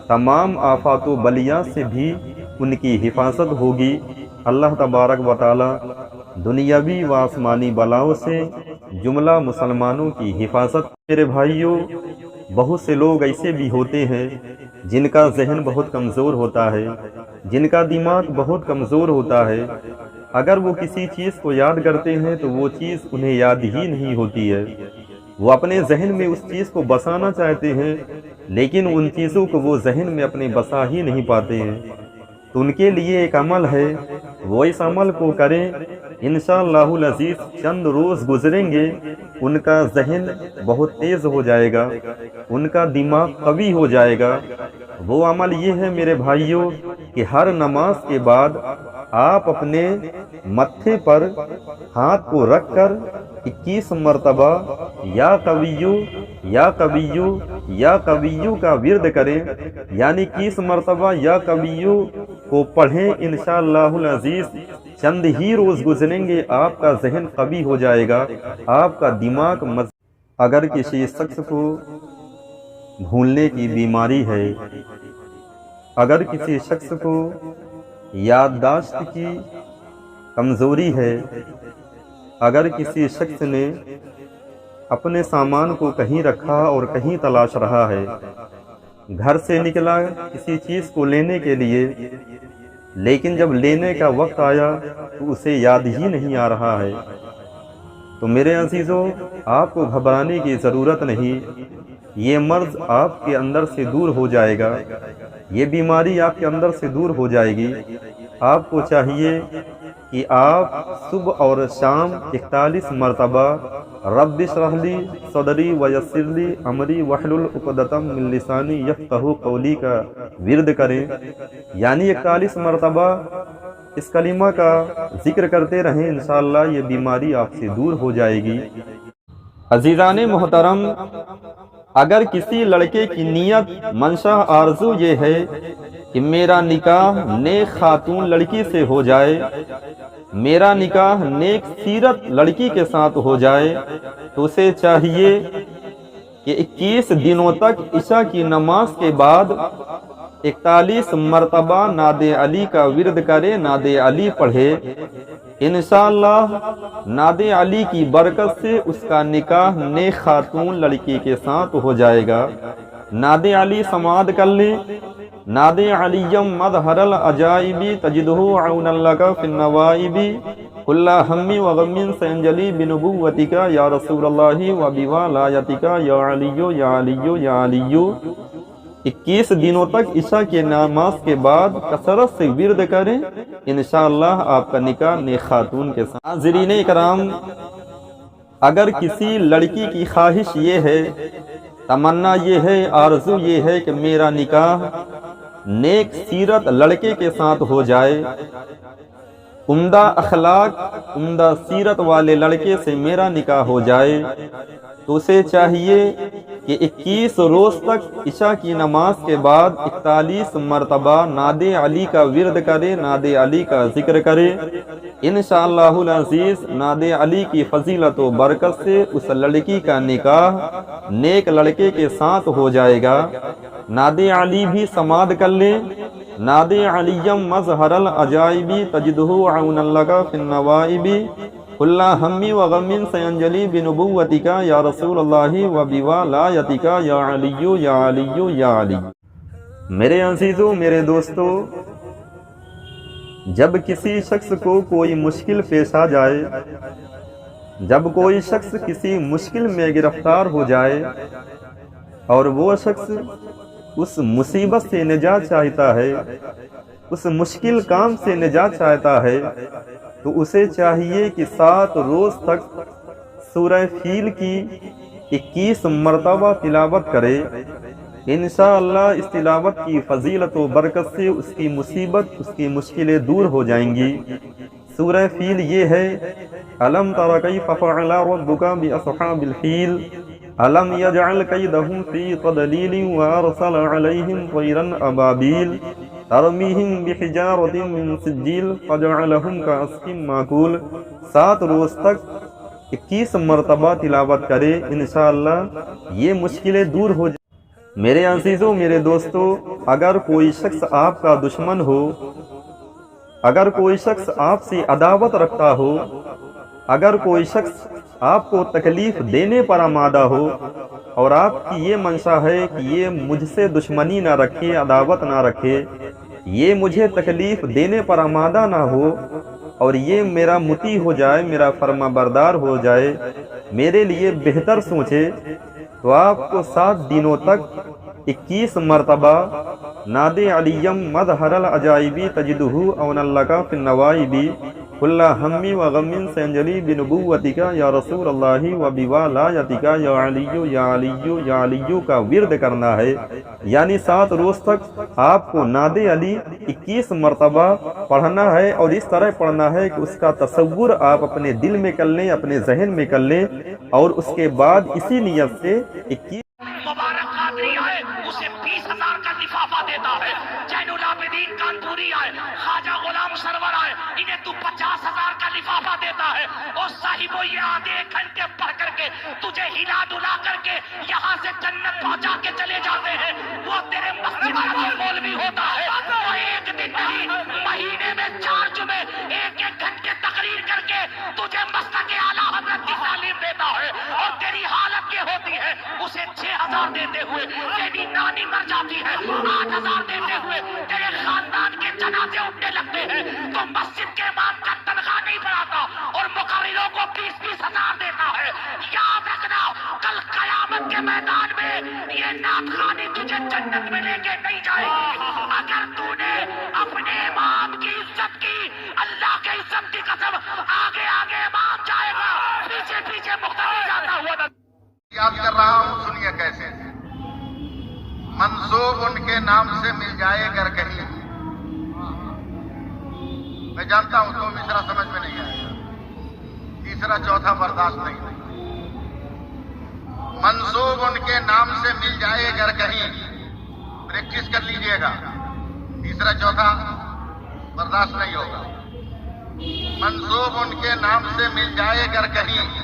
تمام آفات و بلیات سے بھی ان کی حفاظت ہوگی۔ اللہ تبارک و تعالی دنیاوی و آسمانی بلاؤں سے جملہ مسلمانوں کی حفاظت۔ میرے بھائیوں، بہت سے لوگ ایسے بھی ہوتے ہیں جن کا ذہن بہت کمزور ہوتا ہے، جن کا دماغ بہت کمزور ہوتا ہے، اگر وہ کسی چیز کو یاد کرتے ہیں تو وہ چیز انہیں یاد ہی نہیں ہوتی ہے، وہ اپنے ذہن میں اس چیز کو بسانا چاہتے ہیں لیکن ان چیزوں کو وہ ذہن میں اپنے بسا ہی نہیں پاتے ہیں۔ تو ان کے لیے ایک عمل ہے، وہ اس عمل کو کریں، انشاءاللہ العزیز چند روز گزریں گے، ان کا ذہن بہت تیز ہو جائے گا، ان کا دماغ قوی ہو جائے گا۔ وہ عمل یہ ہے میرے بھائیوں کہ ہر نماز کے بعد آپ اپنے متھے پر ہاتھ کو رکھ کر 21 مرتبہ یا قویو یا قویو کا ورد کریں، یعنی 21 مرتبہ یا قویو کو پڑھیں، انشاءاللہ العزیز چند ہی روز گزریں گے آپ کا ذہن قوی ہو جائے گا، آپ کا دماغ اگر کسی شخص کو بھولنے کی بیماری ہے، اگر کسی شخص کو یادداشت کی کمزوری ہے، اگر کسی شخص نے اپنے سامان کو کہیں رکھا اور کہیں تلاش رہا ہے، گھر سے نکلا کسی چیز کو لینے کے لیے، لیکن جب لینے کا وقت آیا تو اسے یاد ہی نہیں آ رہا ہے، تو میرے عزیزو آپ کو گھبرانے کی ضرورت نہیں، یہ مرض آپ کے اندر سے دور ہو جائے گا، یہ بیماری آپ کے اندر سے دور ہو جائے گی۔ آپ کو چاہیے کہ آپ صبح اور شام 41 مرتبہ رب اشرح لی صدری ویسر لی امری واحلل عقدۃ من لسانی یفقہوا قولی کا ورد کریں، یعنی 41 مرتبہ اس کلمہ کا ذکر کرتے رہیں، انشاءاللہ یہ بیماری آپ سے دور ہو جائے گی۔ عزیزان محترم، اگر کسی لڑکے کی نیت منشا آرزو یہ ہے کہ میرا نکاح نیک خاتون لڑکی سے ہو جائے، میرا نکاح نیک سیرت لڑکی کے ساتھ ہو جائے، تو اسے چاہیے کہ 21 دنوں تک عشاء کی نماز کے بعد 41 مرتبہ ناد علی کا ورد کرے، ناد علی پڑھے، انشاءاللہ ناد علی کی برکت سے اس کا نکاح نیک خاتون لڑکی کے ساتھ ہو جائے گا۔ ناد علی سماعت کر لیں، ناد علیم مظہر العجائب تجدہ عون لک فی النوائب کل ہم و غم سینجلی بنبوتک یا رسول اللہ و بولایتک یا علی یا علی یا علی۔ 21 دنوں تک عشاء کی نماز کے بعد کثرت سے ورد کریں، انشاءاللہ آپ کا نکاح نیک خاتون کے ساتھ۔ حاضرین اکرام، اگر کسی لڑکی کی خواہش یہ ہے، تمنا یہ ہے، آرزو یہ ہے کہ میرا نکاح نیک سیرت لڑکے کے ساتھ ہو جائے، عمدہ اخلاق عمدہ سیرت والے لڑکے سے میرا نکاح ہو جائے، تو اسے چاہیے کہ 21 روز تک عشاء کی نماز کے بعد 41 مرتبہ ناد علی کا ورد کرے، ناد علی کا ذکر کرے، انشاءاللہ العزیز ناد علی کی فضیلت و برکت سے اس لڑکی کا نکاح نیک لڑکے کے ساتھ ہو جائے گا۔ ناد علی بھی سماعت کر لیں، ناد علیم مظہر العجائب تجدہ عون لک فی النوائب کل ہم و غم سینجلی بنبوتک یا رسول اللہ و بولایتک یا علی یا علی یا علی۔ میرے عزیزو، میرے دوستو، جب کسی شخص کو کوئی مشکل پیش آ جائے، جب کوئی شخص کسی مشکل میں گرفتار ہو جائے اور وہ شخص اس مصیبت سے نجات چاہتا ہے، اس مشکل کام سے نجات چاہتا ہے، تو اسے چاہیے کہ 7 روز تک سورہ فیل کی 21 مرتبہ تلاوت کرے، انشاءاللہ اس تلاوت کی فضیلت و برکت سے اس کی مصیبت، اس کی مشکلیں دور ہو جائیں گی۔ سورہ فیل یہ ہے: الم تر کیف فعل ربک باصحاب الفیل الم یجعل کیدہم فی تضلیل وارسل علیہم طیرا ابابیل ترمیہم بحجارۃ من سجیل فجعلہم کعصف مأکول۔ 7 روز تک 21 مرتبہ تلاوت کرے، انشاءاللہ یہ مشکلیں دور ہو جائیں۔ میرے عزیزو، میرے دوستو، اگر کوئی شخص آپ کا دشمن ہو، اگر کوئی شخص آپ سے عداوت رکھتا ہو، اگر کوئی شخص آپ کو تکلیف دینے پر آمادہ ہو اور آپ کی یہ منشا ہے کہ یہ مجھ سے دشمنی نہ رکھے، عداوت نہ رکھے، یہ مجھے تکلیف دینے پر آمادہ نہ ہو اور یہ میرا مطیع ہو جائے، میرا فرما بردار ہو جائے، میرے لیے بہتر سوچے، تو آپ کو 7 دنوں تک 21 مرتبہ ناد علیم مظہر العجائب تجدہ عون لک فی النوائب کل ہم و غم سے انجلی بنبوتک یا رسول اللہ و بولایتک یا علی یا علی یا علی کا ورد کرنا ہے، یعنی 7 روز تک آپ کو ناد علی 21 مرتبہ پڑھنا ہے، اور اس طرح پڑھنا ہے کہ اس کا تصور آپ اپنے دل میں کر لیں، اپنے ذہن میں کر لیں، اور اس کے بعد اسی نیت سے 21 مبارک قادری آئے اسے 20,000 کا لفافہ دیتا ہے، زین العابدین کانپوری آئے، خواجہ غلام سرور آئے، انہیں تو 50,000 کا لفافہ دیتا ہے، اور صاحب یہ آدھے 1 گھنٹے پڑھ کر کے تجھے ہلا ڈلا کر کے یہاں سے جنت پہنچا کے چلے جاتے ہیں، وہ تیرے مسجد کا جو مولوی ہوتا ہے وہ 1 دن نہیں مہینے میں 4 جمعے 1-1 گھنٹے تقریر کر کے تجھے مسلک اعلیٰ حضرت کی تعلیم دیتا ہے، اور تیری حالت یہ ہوتی ہے اسے 6,000 دیتے ہوئے تیری نانی مر جاتی ہے، 8,000 دیتے ہوئے تیرے خاندان کے جنازے اٹھنے لگتے ہیں، تو مسجد کے امام کا تنخواہ نہیں بڑھاتا اور مقرروں کو 20,000 دیتا ہے۔ یاد رکھنا کل قیامت کے میدان میں یہ نعت خوانی تجھے جنت میں لے کے نہیں جائے گی، اگر تو نے اپنے امام کی عزت کی، اللہ کے عزت کی قسم، آگے آگے امام جائے گا، پیچھے پیچھے مقتدی جاتا ہوا یاد کر رہا ہوں، سنیے کیسے منسوب ان کے نام سے مل جائے گر کہیں، میں جانتا ہوں 2 مصرع سمجھ میں نہیں آئے گا، تیسرا چوتھا برداشت نہیں، منسوب ان کے نام سے مل جائے گر کہیں، پریکٹس کر لیجئے گا، تیسرا چوتھا برداشت نہیں ہوگا، منسوب ان کے نام سے مل جائے گر کہیں،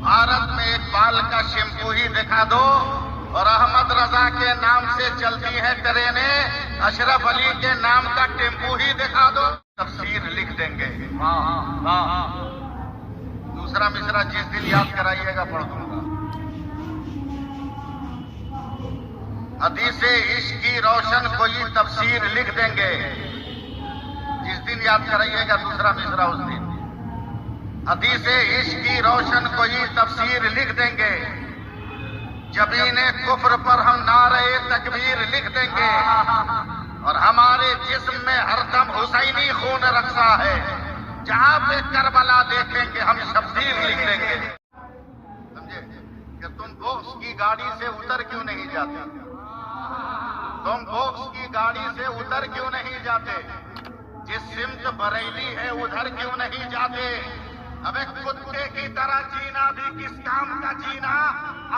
بھارت میں اقبال کا شیمپو ہی دکھا دو، اور احمد رضا کے نام سے چلتی ہے ٹرینیں، اشرف علی کے نام کا ٹیمپو ہی دکھا دو، تفسیر لکھ دیں گے۔ دوسرا مصرع جس دن یاد کرائیے گا پڑھ دوں گا، حدیث عشق کی روشن کوئی تفسیر لکھ دیں گے، جس دن یاد کرائیے گا دوسرا مصرع اس دن، حدیث عشق کی روشن کوئی تفسیر لکھ دیں گے، جبین کفر پر ہم نعرہ تکبیر لکھ دیں گے، اور ہمارے جسم میں ہر دم حسینی خون رقصہ ہے، جہاں پہ کربلا دیکھیں گے ہم شبیر لکھ دیں گے۔ سمجھے کہ تم بوکس کی گاڑی سے اتر کیوں نہیں جاتے؟ تم بوکس کی گاڑی سے اتر کیوں نہیں جاتے؟ جس سمت بریلی ہے ادھر کیوں نہیں جاتے؟ ابے کتے کی طرح جینا بھی کس کام کا جینا؟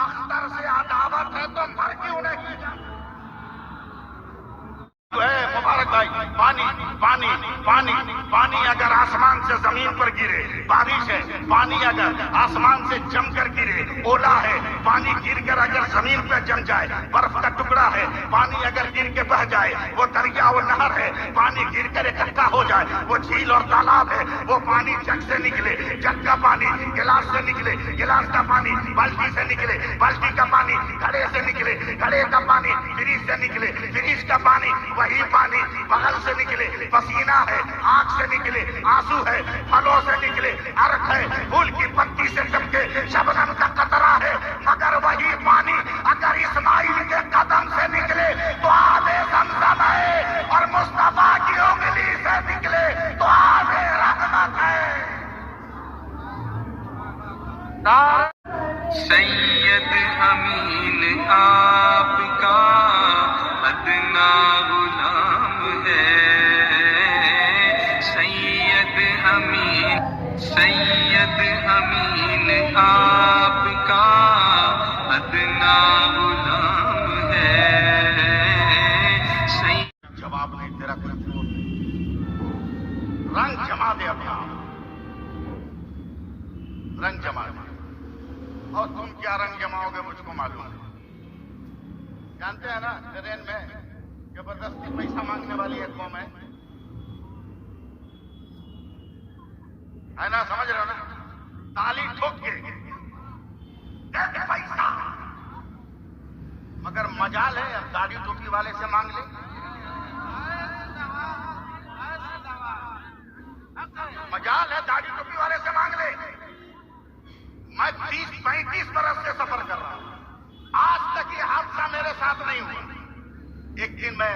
اختر سے عداوت ہے تو مر کیوں نہیں جاتا؟ مبارک بھائی، پانی پانی پانی پانی اگر آسمان سے زمین پر گرے، بارش ہے، پانی اگر آسمان سے جم کر گرے، اولا ہے، پانی گر کر اگر زمین پہ جم جائے، برف کا ٹکڑا ہے، پانی اگر گر کے بہ جائے، وہ دریا و نہر ہے، پانی گر کر اکٹھا ہو جائے، وہ جھیل اور تالاب ہے، وہ پانی جگ سے نکلے، جگ کا پانی گلاس سے نکلے، گلاس کا پانی بالٹی سے نکلے، بالٹی کا پانی گھڑے سے نکلے، گھڑے کا پانی فریج سے نکلے، فریج کا پانی وہی پانی بغل سے نکلے، پسینہ ہے، آنکھ سے نکلے، آنسو ہے، پھلوں سے نکلے، عرق ہے، پھول کی پتی سے چمکے، شبنم کا قطرہ ہے، مگر وہی پانی اگر اسماعیل کے قدم سے نکلے تو آب زمزم ہے، اور مصطفیٰ کی انگلی سے نکلے تو آب رحمت ہے۔ سید امین آپ کا ادنا غلام ہے، سید امین آپ کا ادنا غلام ہے، جواب نہیں تیرا کچھ چھوڑ، رنگ جما دے اپنا، رنگ جما دے، اور تم کیا رنگ جماؤ گے مجھ کو معلوم ہے۔ جانتے ہیں نا ٹرین میں زبردستی پیسہ مانگنے والی ایک قوم ہے نا، سمجھ رہے ہو نا؟ تالی ٹھوک کے دے دے پیسہ، مگر مجال ہے اب داڑھی ٹوپی والے سے مانگ لے، مجال ہے داڑھی ٹوپی والے سے مانگ لے۔ میں 30-35 برس سے سفر کر رہا ہوں، آج تک یہ حادثہ میرے ساتھ نہیں ہوا۔ ایک دن میں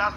10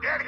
1.5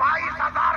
22,000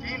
3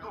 2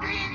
3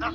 10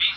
20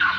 10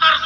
70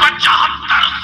75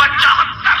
75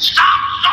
700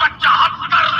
75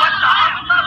75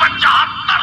75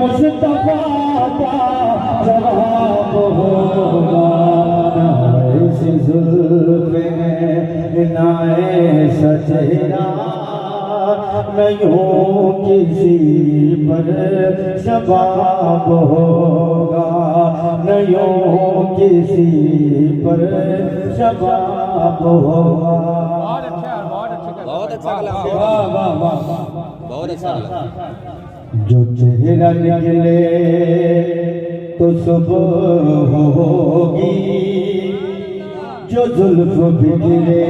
مصطفیٰ کا جواب ہوگا، نہ ایسی زلف نہ ایسا چہرہ، نہ یوں کسی پر شباب ہوگا، نہ یوں کسی پر شباب ہوگا۔ بہت اچھا لگا، واہ واہ واہ بہت اچھا لگا۔ جو چہرہ نکلے تو صبح ہوگی، جو زلف بکھرے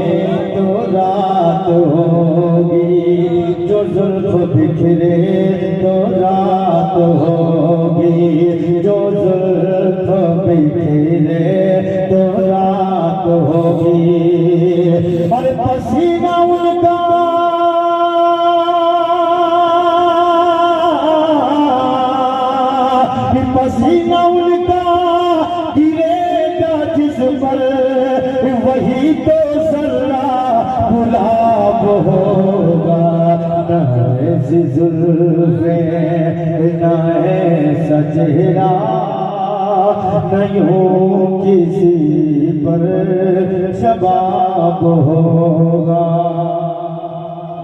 تو رات ہوگی، جو زلف بکھرے تو رات ہوگی، جو زلف بکھرے تو رات ہوگی، اور پسینہ ان کا پسینہ ان کا گرے گا جس پر، وہی تو ذرہ گلاب ہوگا، نہ ایسی زلف نہ ایسا چہرہ، نہ یوں کسی پر شباب ہوگا۔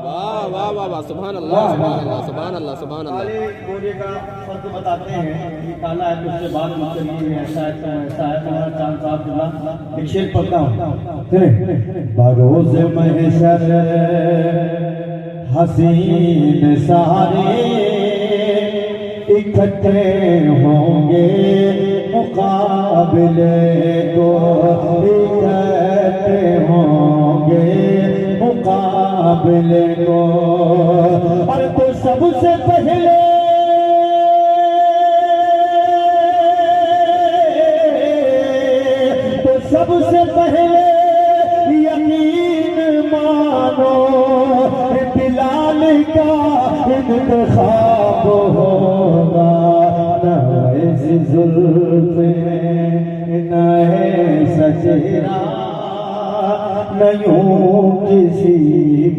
واہ واہ واہ واہ، سبحان اللہ سبحان اللہ سبحان اللہ سبحان اللہ۔ کالے گورے کا فرق بتاتے ہیں، یہ کالا ہے تو اس سے بعد مختلف ہے، ایسا ہے تو ایسا ہے۔ مولانا چاند صاحب اللہ ایک شعر پڑھتا ہوں۔ بروز محشر حسین سارے اکٹھے ہوں گے مقابلے کو، اکٹھے ہوں گے مقابلے کو، اور تو سب سے پہلے سب سے پہلے یقین مانو، بلال کا انتخاب ہوگا، نہ ایسی زلف نہ ایسا چہرہ، نہ یوں کسی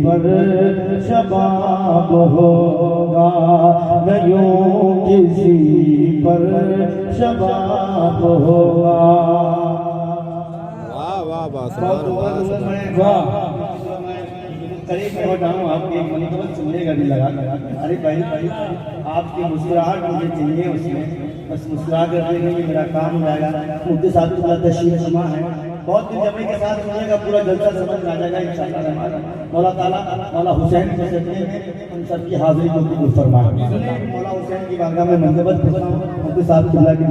پر شباب ہوگا، نہ یوں کسی پر شباب ہوگا۔ قریب میں ہو جاؤں آپ کی منقبت سننے کا بھی لگا۔ ارے بھائی آپ کی مسکراہٹ مجھے چاہیے، اس میں بس مسکرا کر دینے میں میرا کام ہو جائے گا۔ مفتی صاحب کی بڑا تشریف فرما ہے، بہت دل جمعی کے ساتھ سنیے گا، پورا جلسہ سمجھ میں آ جائے گا انشاءاللہ رحمان۔ مولا تعالیٰ مولا حسین کے سجدے میں ان سب کی حاضری کو قبول فرمائے۔ مولا حسین کی بارگاہ میں منقبت کرتا ہوں، مفتی صاحب کی اللہ کی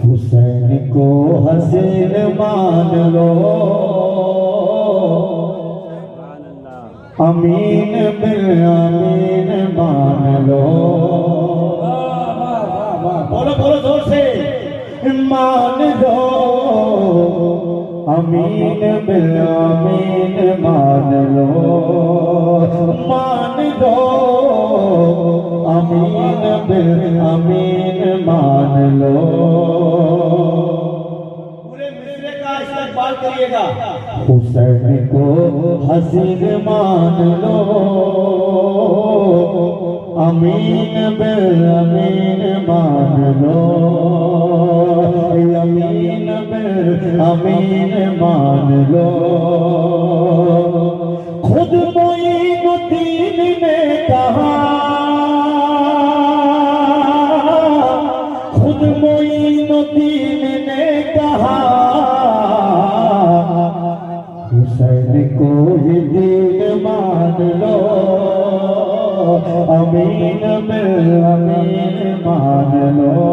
حسین کو حسین مان لو، امین بن امین مان لو، بولو بولو زور سے، مان لو، امین بن امین مان لو، مان لو، امین بن امین مان لو۔ پورے مصرے کا استقبال کریے گا۔ حسین کو حسین مان لو، امین بن امین مان لو، امین بن امین مان لو۔ خود معین الدین نے کہا، خود معین الدین نے کہا، حسین کو ہی دین مان لو، امین بن امین مان لو،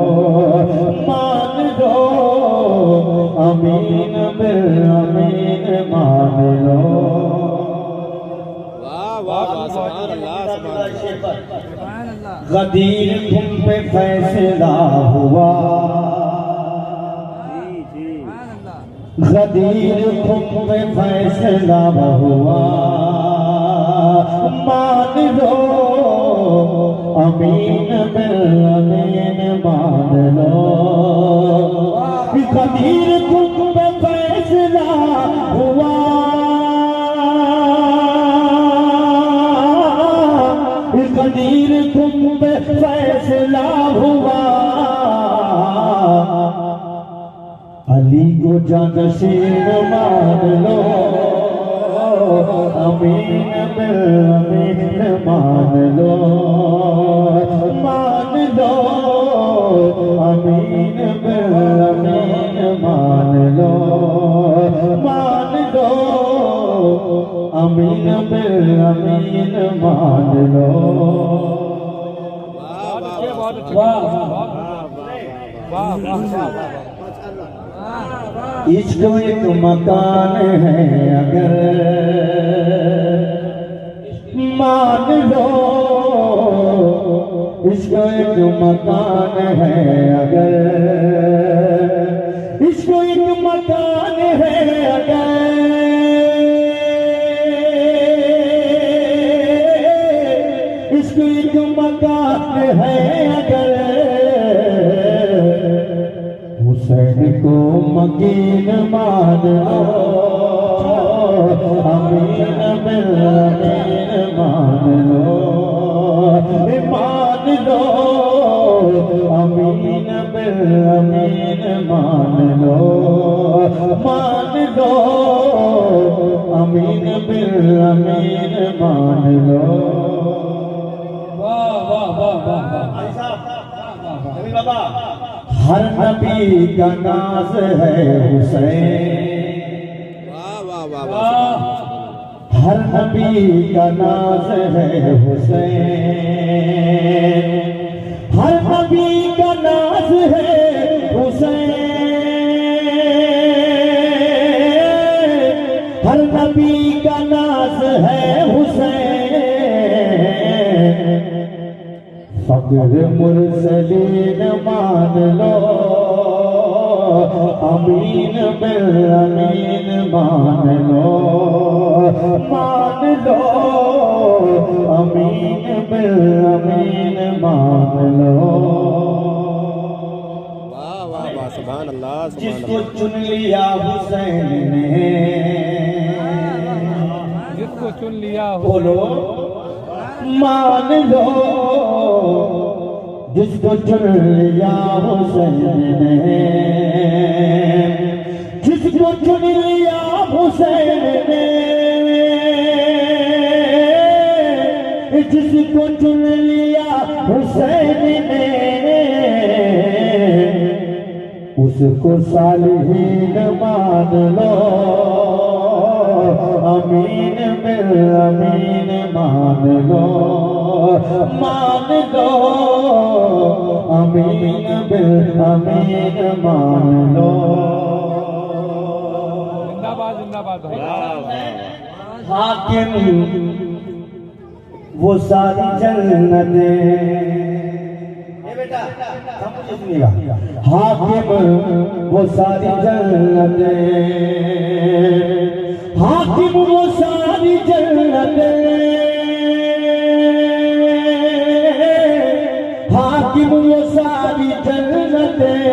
مان لو، امین بن امین مان لو۔ واہ واہ واہ، سبحان اللہ سبحان اللہ۔ غدیر تم پہ فیصلہ ہوا، غدیر تم پہ فیصلہ ہوا، مان لو، امین بن امین مان لو۔ غدیر تم پہ فیصلہ ہوا، علی کو جانشین مان لو امین بالامین مان لو امین بالامین مان لو امین بالامین مان لو عشق ایک مکان ہے اگر مان لو عشق ایک مکان ہے اگر عشق ایک مکان ہے اگر عشق ایک مکان ہے اگر حسین کو مکین مان لو امین بالامین مان لو امین بالامین مان لو امین بالامین مان لو ہر نبی کا ناز ہے حسین ہر نبی کا ناز ہے حسین ہر نبی کا ناز ہے حسین ہر نبی کا ناز ہے حسین فقر مرسلین مان لو امین بالامین مان لو امین بالامین مان لو سبحان اللہ جس کو چن لیا حسین نے جس کو چن لیا بولو مان لو جس کو چن لیا حسین نے جس کو چن لیا حسین نے جس کو چن لیا حسین نے اس کو صالحین مان لو امین بالامین مان لو امین بالامین مان لو زندہ باد حاکم وہ ساری جنتیں حاکم وہ ساری جنتیں حاکم وہ ساری جنتیں حاکم وہ ساری جنتیں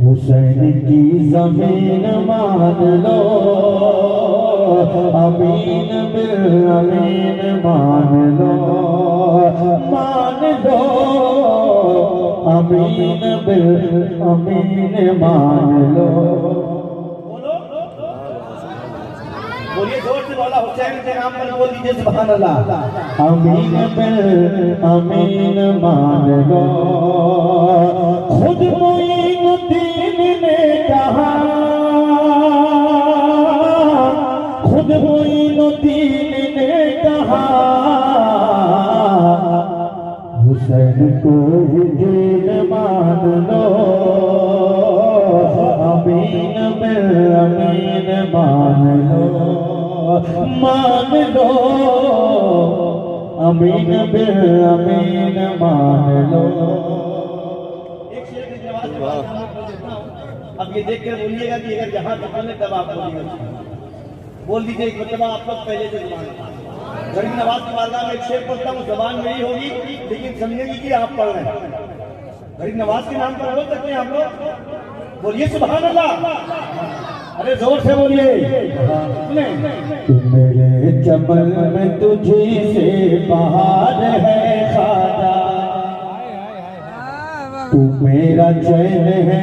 حسین کی زمین مان لو امین بالامین مان لو امین بالامین مان لو بولیے زور سے مولا حسین کے نام پر بول دیجیے سبحان اللہ امین بالامین مان لو خود معین الدین نے کہا خود معین الدین نے کہا حسین کو ہی دین مان لو امین بالامین مان لو امین بالامین مان لو اب یہ دیکھ کر بولیے گا کہ اگر جہاں تک تب آپ بول دیجیے ایک مرتبہ آپ لوگ پہلے سے زبان غریب نواز کی بارگاہ میں ایک شعر پڑھتا ہوں زبان میری ہوگی لیکن سمجھے گی کہ آپ پڑھ رہے ہیں غریب نواز کے نام پر بول سکتے ہیں آپ لوگ بولیے سبحان اللہ ارے زور سے بولیے میرے چمن میں تجھی سے بہار ہے خواجہ تو میرا چین ہے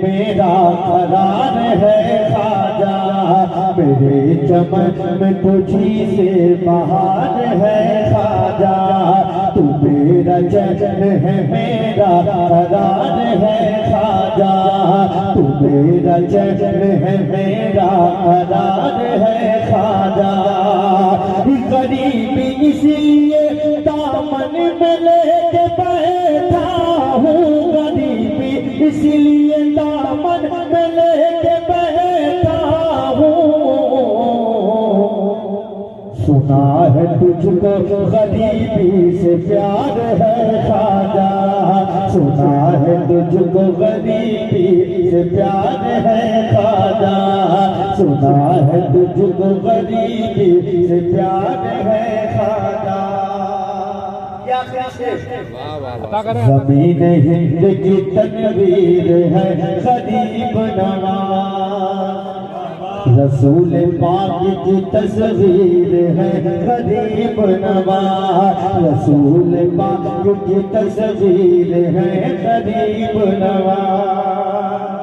میرا قرار ہے خواجہ میرے چمن میں تجھی سے بہار ہے خواجہ تو میرا چین ہے میرا قرار ہے خواجہ تو میرا چین ہے میرا قرار ہے خواجہ غریبی اس لیے دامن میں لے کے بیٹھا ہوں غریبی اس لیے دامن میں لے کے بیٹھا ہوں سنا ہے تجھ کو غریبی سے پیار ہے خواجہ سنا ہے تجھ کو غریبی سے پیار ہے خواجہ سنا ہے تجھ کو غریبی سے پیار ہے خواجہ زمین ہند کی تنویر ہے غریب نواز رسول پاک کی تصویر ہے غریب نواز رسول پاک کی تصویر ہے غریب نواز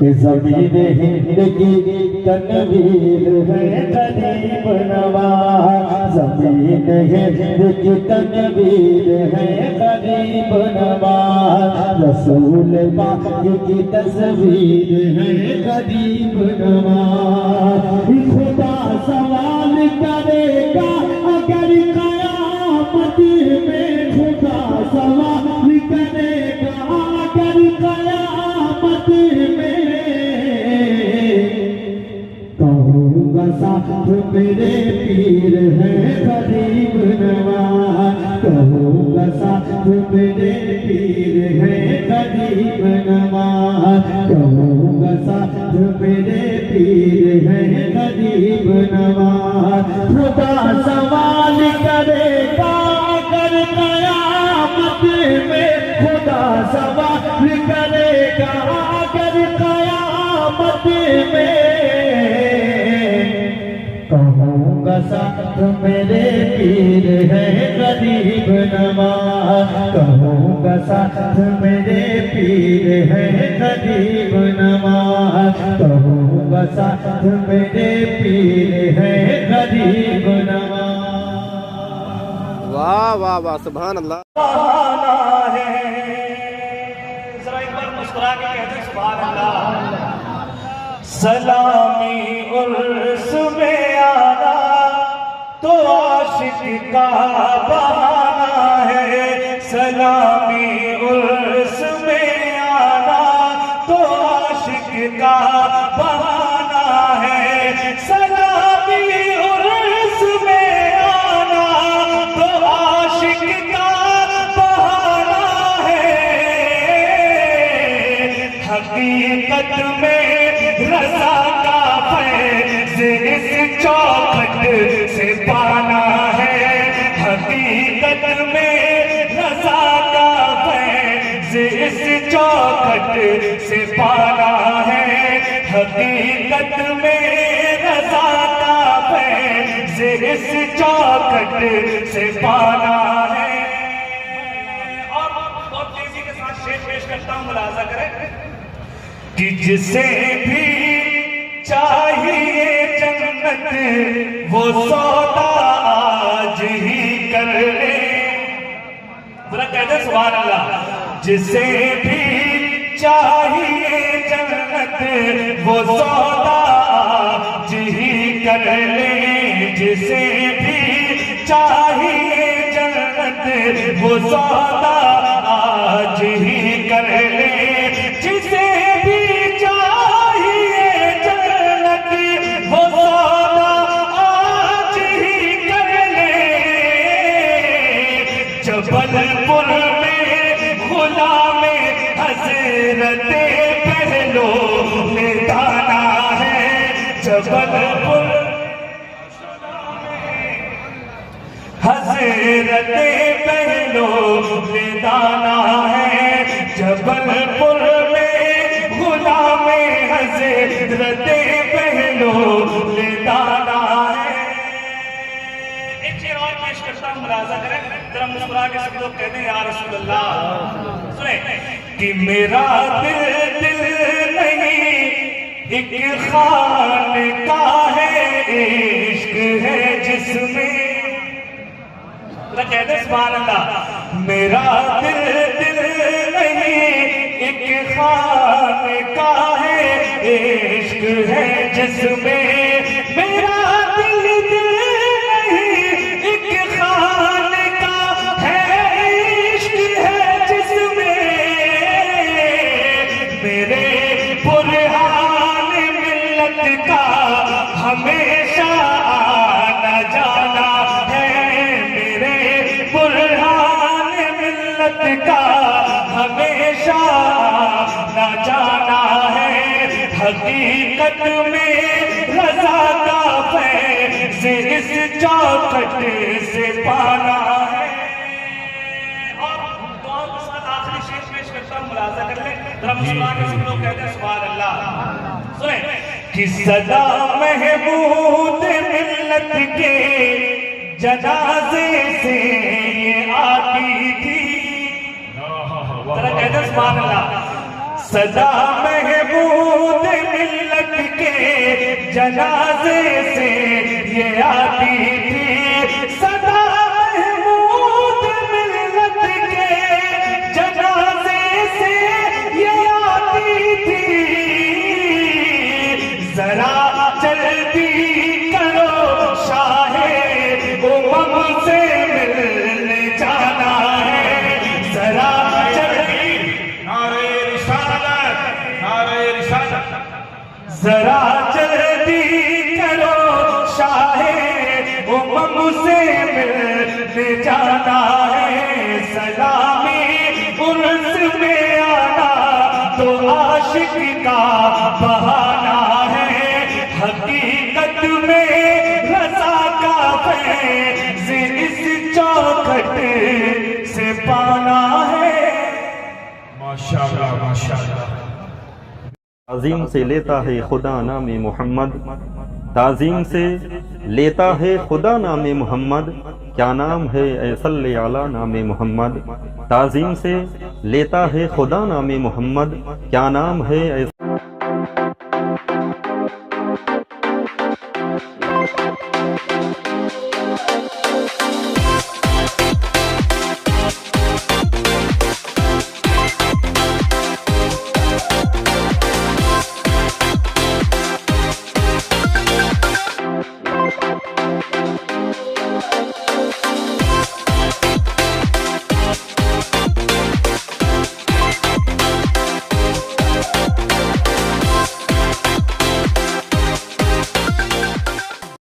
زمین ہند کی تنویر ہے غریب نواز زمین ہند کی تنویر ہے غریب نواز رسول پاک کی تصویر ہے غریب نواز خدا سوال کرے گا اگر قیامت میں خدا سوال کرے گا اگر قیامت میں کہوں گا ساتھ میرے پیر ہے غریب نواز کہوں گا ساتھ میرے پیر ہے غریب نواز کہوں گا ساتھ میرے پیر ہے غریب نواز خدا سوال کرے گا اگر قیامت میں خدا سوال کرے گا اگر قیامت میں کہوں گا ساتھ میرے پیر ہے غریب نواز کہوں گا ساتھ میرے پیر ہے غریب نواز کہوں گا ساتھ میرے پیر ہے غریب نواز واہ واہ واہ سبحان اللہ ذرا ایک بار مسکرا کے کہتے ہیں سبحان اللہ سلامی عرس میں آنا تو عاشق کا بہانہ ہے سلامی عرس میں آنا تو عاشق کا بہانہ ہے سلامی عرس میں آنا تو عاشق کا بہانہ ہے حقیقت میں رضا کا فیض اس چوکھٹ سے پانا ہے حقیقت میں رضا کا فیض اس چوکھٹ سے پانا ہے حقیقت میں رضا کا فیض اس چوکھٹ سے پانا ہے اور بہت تیزی کے ساتھ شعر پیش کرتا ہوں ملاحظہ کریں کہ جسے بھی چاہیے جنت وہ سودا آج ہی کر لے ذرا کہتے ہیں سبحان اللہ جسے بھی چاہیے جنت وہ سودا آج ہی کر لے جسے بھی چاہیے جنت وہ سودا آج ہی کر لے جسے جبلپور میں غلام حضرت پہلو میں دانا ہے جبلپور حضرت پہلو میں دانا ہے جبلپور میں غلام حضرت پہلو میں دانا ہے ایک چیز اور پیش کرتا ہوں ملاحظہ کریں ذرا مسکرا کے سب لوگ کہتے ہیں یا رسول اللہ. سنیں کہ میرا دل نہیں ایک خانقاہ ہے، عشق ہے جس میں. کہتے ہیں سبحان اللہ. میرا دل نہیں ایک خانقاہ ہے، عشق ہے جس میں. میرا دل نہیں ایک خانقاہ ہے، عشق ہے جس میں. میرے برہان ملت کا ہمیشہ آنا جانا ہے. میرے برہان ملت کا ہمیشہ آنا جانا ہے. حقیقت میں رضا کا فیض اس چوکھٹ سے پانا ہے. اور دعا کے ساتھ آخری شیخ پیش کرتا ہوں، ملاحظہ کر لیں ذرا. مسلمان کے سب لوگ کہتے ہیں سبحان اللہ. سنیں کہ صدا محمود ملت کے جنازے سے یہ آتی تھی. ذرا کہتے ہیں سبحان اللہ. صدا محمود ملت کے جنازے سے یہ آتی تھی. صدا محمود ملت کے جنازے سے یہ آتی تھی. ذرا جلدی کرو شاہ امم سے ملنے جانا ہے. ذرا ذرا جلدی کرو شاہ امم سے ملنے جانا ہے. سلامی عرس میں آنا تو عاشق کا بہانہ ہے. حقیقت میں رضا کا فیض اس چوکھٹ سے پانا ہے. ماشاءاللہ ماشاءاللہ. تعظیم سے لیتا ہے خدا نام محمد، تعظیم سے لیتا ہے خدا نام محمد. کیا نام ہے اے صلی علی نام محمد. تعظیم سے لیتا ہے خدا نام محمد. کیا نام ہے اے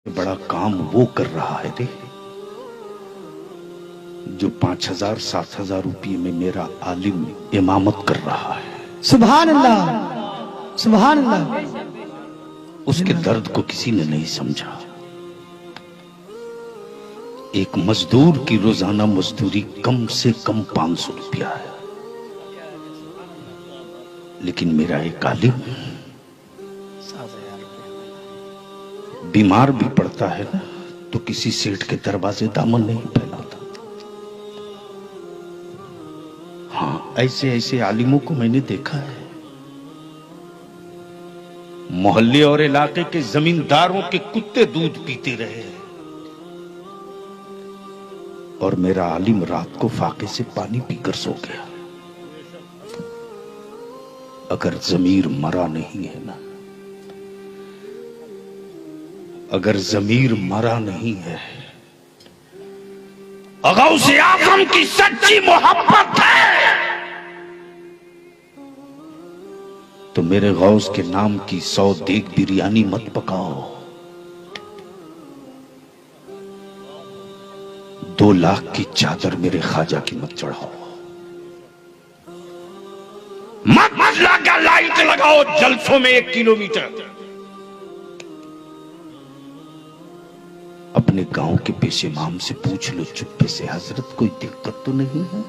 بڑا کام وہ کر رہا ہے جو 5,000-7,000 روپے میں میرا عالم امامت کر رہا ہے. سبحان اللہ سبحان اللہ. اس کے درد کو کسی نے نہیں سمجھا. ایک مزدور کی روزانہ مزدوری کم سے کم 500 روپیہ ہے، لیکن میرا ایک عالم بیمار بھی پڑتا ہے نا تو کسی سیٹ کے دروازے دامن نہیں پھیلاتا. ہاں ایسے ایسے عالموں کو میں نے دیکھا ہے. محلے اور علاقے کے زمینداروں کے کتے دودھ پیتے رہے ہیں اور میرا عالم رات کو فاقے سے پانی پی کر سو گیا. اگر ضمیر مرا نہیں ہے نا، اگر ضمیر مرا نہیں ہے، غوث اعظم کی سچی محبت ہے تو میرے غوث کے نام کی 100 دیگ بریانی مت پکاؤ. 2 لاکھ کی چادر میرے خواجہ کی مت چڑھاؤ. مت لگا لائٹ لگاؤ جلسوں میں 1 کلومیٹر. اپنے گاؤں کے پیش امام سے پوچھ لو چپے سے، حضرت کوئی دقت تو نہیں ہے؟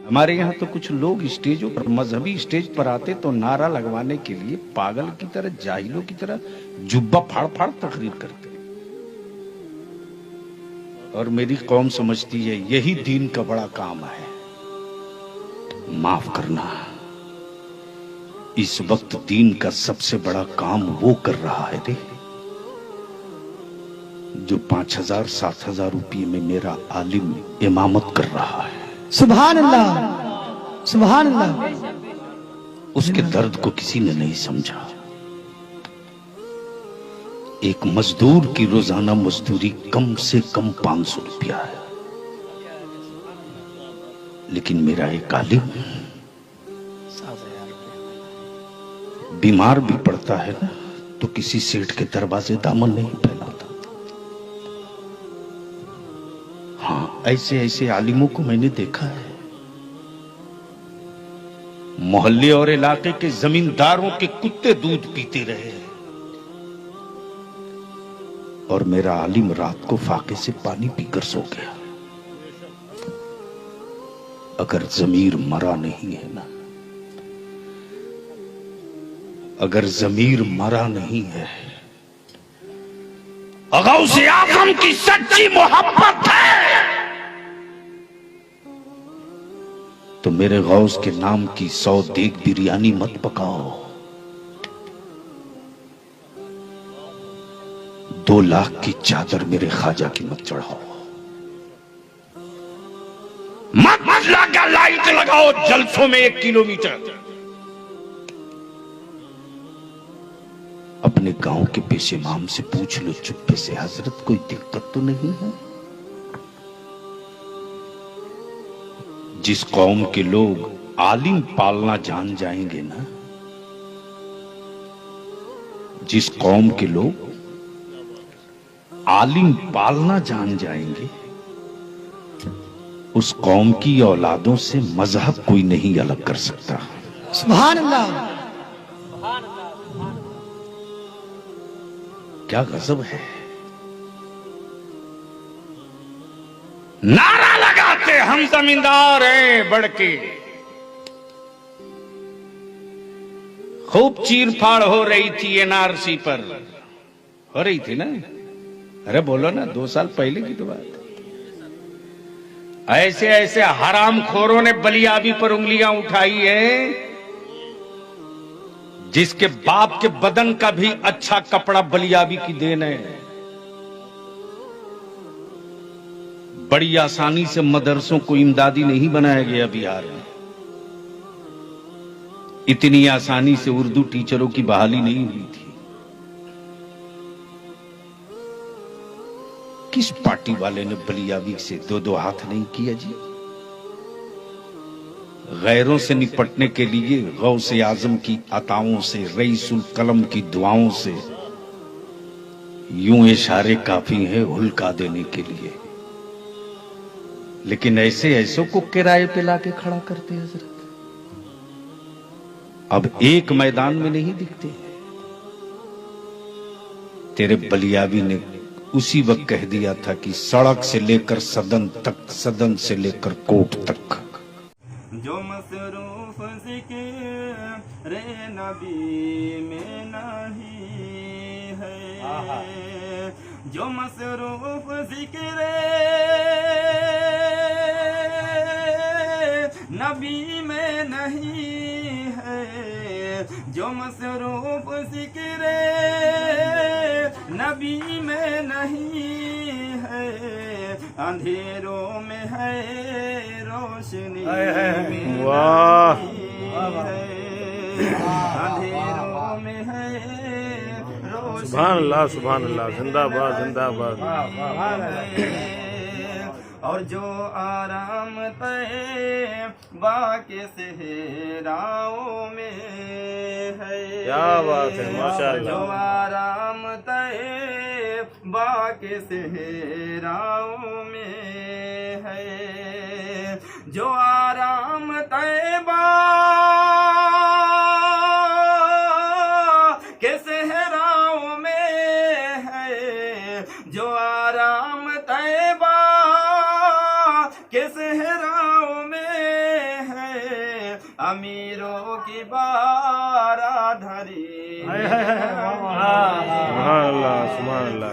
ہمارے یہاں تو کچھ لوگ اسٹیجوں پر، مذہبی اسٹیج پر آتے تو نعرہ لگوانے کے لیے پاگل کی طرح، جاہلوں کی طرح جبہ پھاڑ پھاڑ تقریر کرتے. اور میری قوم سمجھتی ہے یہی دین کا بڑا کام ہے، معاف کرنا۔ اس وقت دین کا سب سے بڑا کام وہ کر رہا ہے رے جو 5,000 7,000 روپے میں میرا عالم امامت کر رہا ہے۔ سبحان اللہ، سبحان اللہ۔ اس کے درد کو کسی نے نہیں سمجھا۔ ایک مزدور کی روزانہ مزدوری کم سے کم 500 روپیہ ہے، لیکن میرا ایک عالم بیمار بھی پڑتا ہے نا تو کسی سیٹھ کے دروازے دامن نہیں پھیلاتا۔ ہاں، ایسے ایسے عالموں کو میں نے دیکھا ہے۔ محلے اور علاقے کے زمینداروں کے کتے دودھ پیتے رہے اور میرا عالم رات کو فاقے سے پانی پی کر سو گیا۔ اگر ضمیر مرا نہیں ہے نا، اگر ضمیر مرا نہیں ہے، غوث اعظم کی سچی محبت ہے تو میرے غوث کے نام کی 100 دیگ بریانی مت پکاؤ، 2 لاکھ کی چادر میرے خواجہ کی مت چڑھاؤ، مت لگا لائٹ لگاؤ جلسوں میں 1 کلومیٹر۔ اپنے گاؤں کے پیش امام سے پوچھ لو چپے سے، حضرت کوئی دقت تو نہیں ہے؟ جس قوم کے لوگ عالم پالنا جان جائیں گے نا، جس قوم کے لوگ عالم پالنا جان جائیں گے، اس قوم کی اولادوں سے مذہب کوئی نہیں الگ کر سکتا۔ سبحان اللہ۔ کیا غضب ہے! نعرہ لگاتے ہم زمیندار ہیں بڑھ کے، خوب چیر پھاڑ ہو رہی تھی NRC پر، ہو رہی تھی نا؟ ارے بولو نا، 2 سال پہلے کی تو بات۔ ایسے ایسے حرام خوروں نے بلیابی پر انگلیاں اٹھائی ہیں، جس کے باپ کے بدن کا بھی اچھا کپڑا بلیابی کی دین ہے۔ بڑی آسانی سے مدرسوں کو امدادی نہیں بنایا گیا بہار میں، اتنی آسانی سے اردو ٹیچروں کی بحالی نہیں ہوئی تھی۔ کس پارٹی والے نے بلیابی سے 2 ہاتھ نہیں کیا جی؟ غیروں سے نپٹنے کے لیے غوث اعظم کی عطاؤں سے، رئیس القلم کی دعاؤں سے یوں اشارے کافی ہیں ہلکا دینے کے لیے، لیکن ایسے ایسوں کو کرائے پہ لا کے کھڑا کرتے حضرت۔ اب ایک میدان میں نہیں دکھتے۔ تیرے بلیابی نے اسی وقت کہہ دیا تھا کہ سڑک سے لے کر صدن تک، صدن سے لے کر کوٹ تک، جو مصروف ذکر نبی میں نہیں ہے، جو مصروف ذکر نبی میں نہیں ہے، جو مصروف ذکر نبی میں نہیں ہے، اندھیروں میں ہے روشنی میں اندھیروں میں ہے روشنی۔ سبحان اللہ، سبحان اللہ، زندہ باد، زندہ باد۔ اور جو آرام طیبہ کے صحراؤں میں ہے، کیا بات ہے، ماشاءاللہ۔ جو آرام طیبہ کے صحراؤں میں ہے، جو آرام طیبہ کے صحراؤں میں ہے، جو آرام طیبہ کے صحراؤں میں ہے، امیروں کی بارہ دھری، سبحان اللہ، سبحان اللہ۔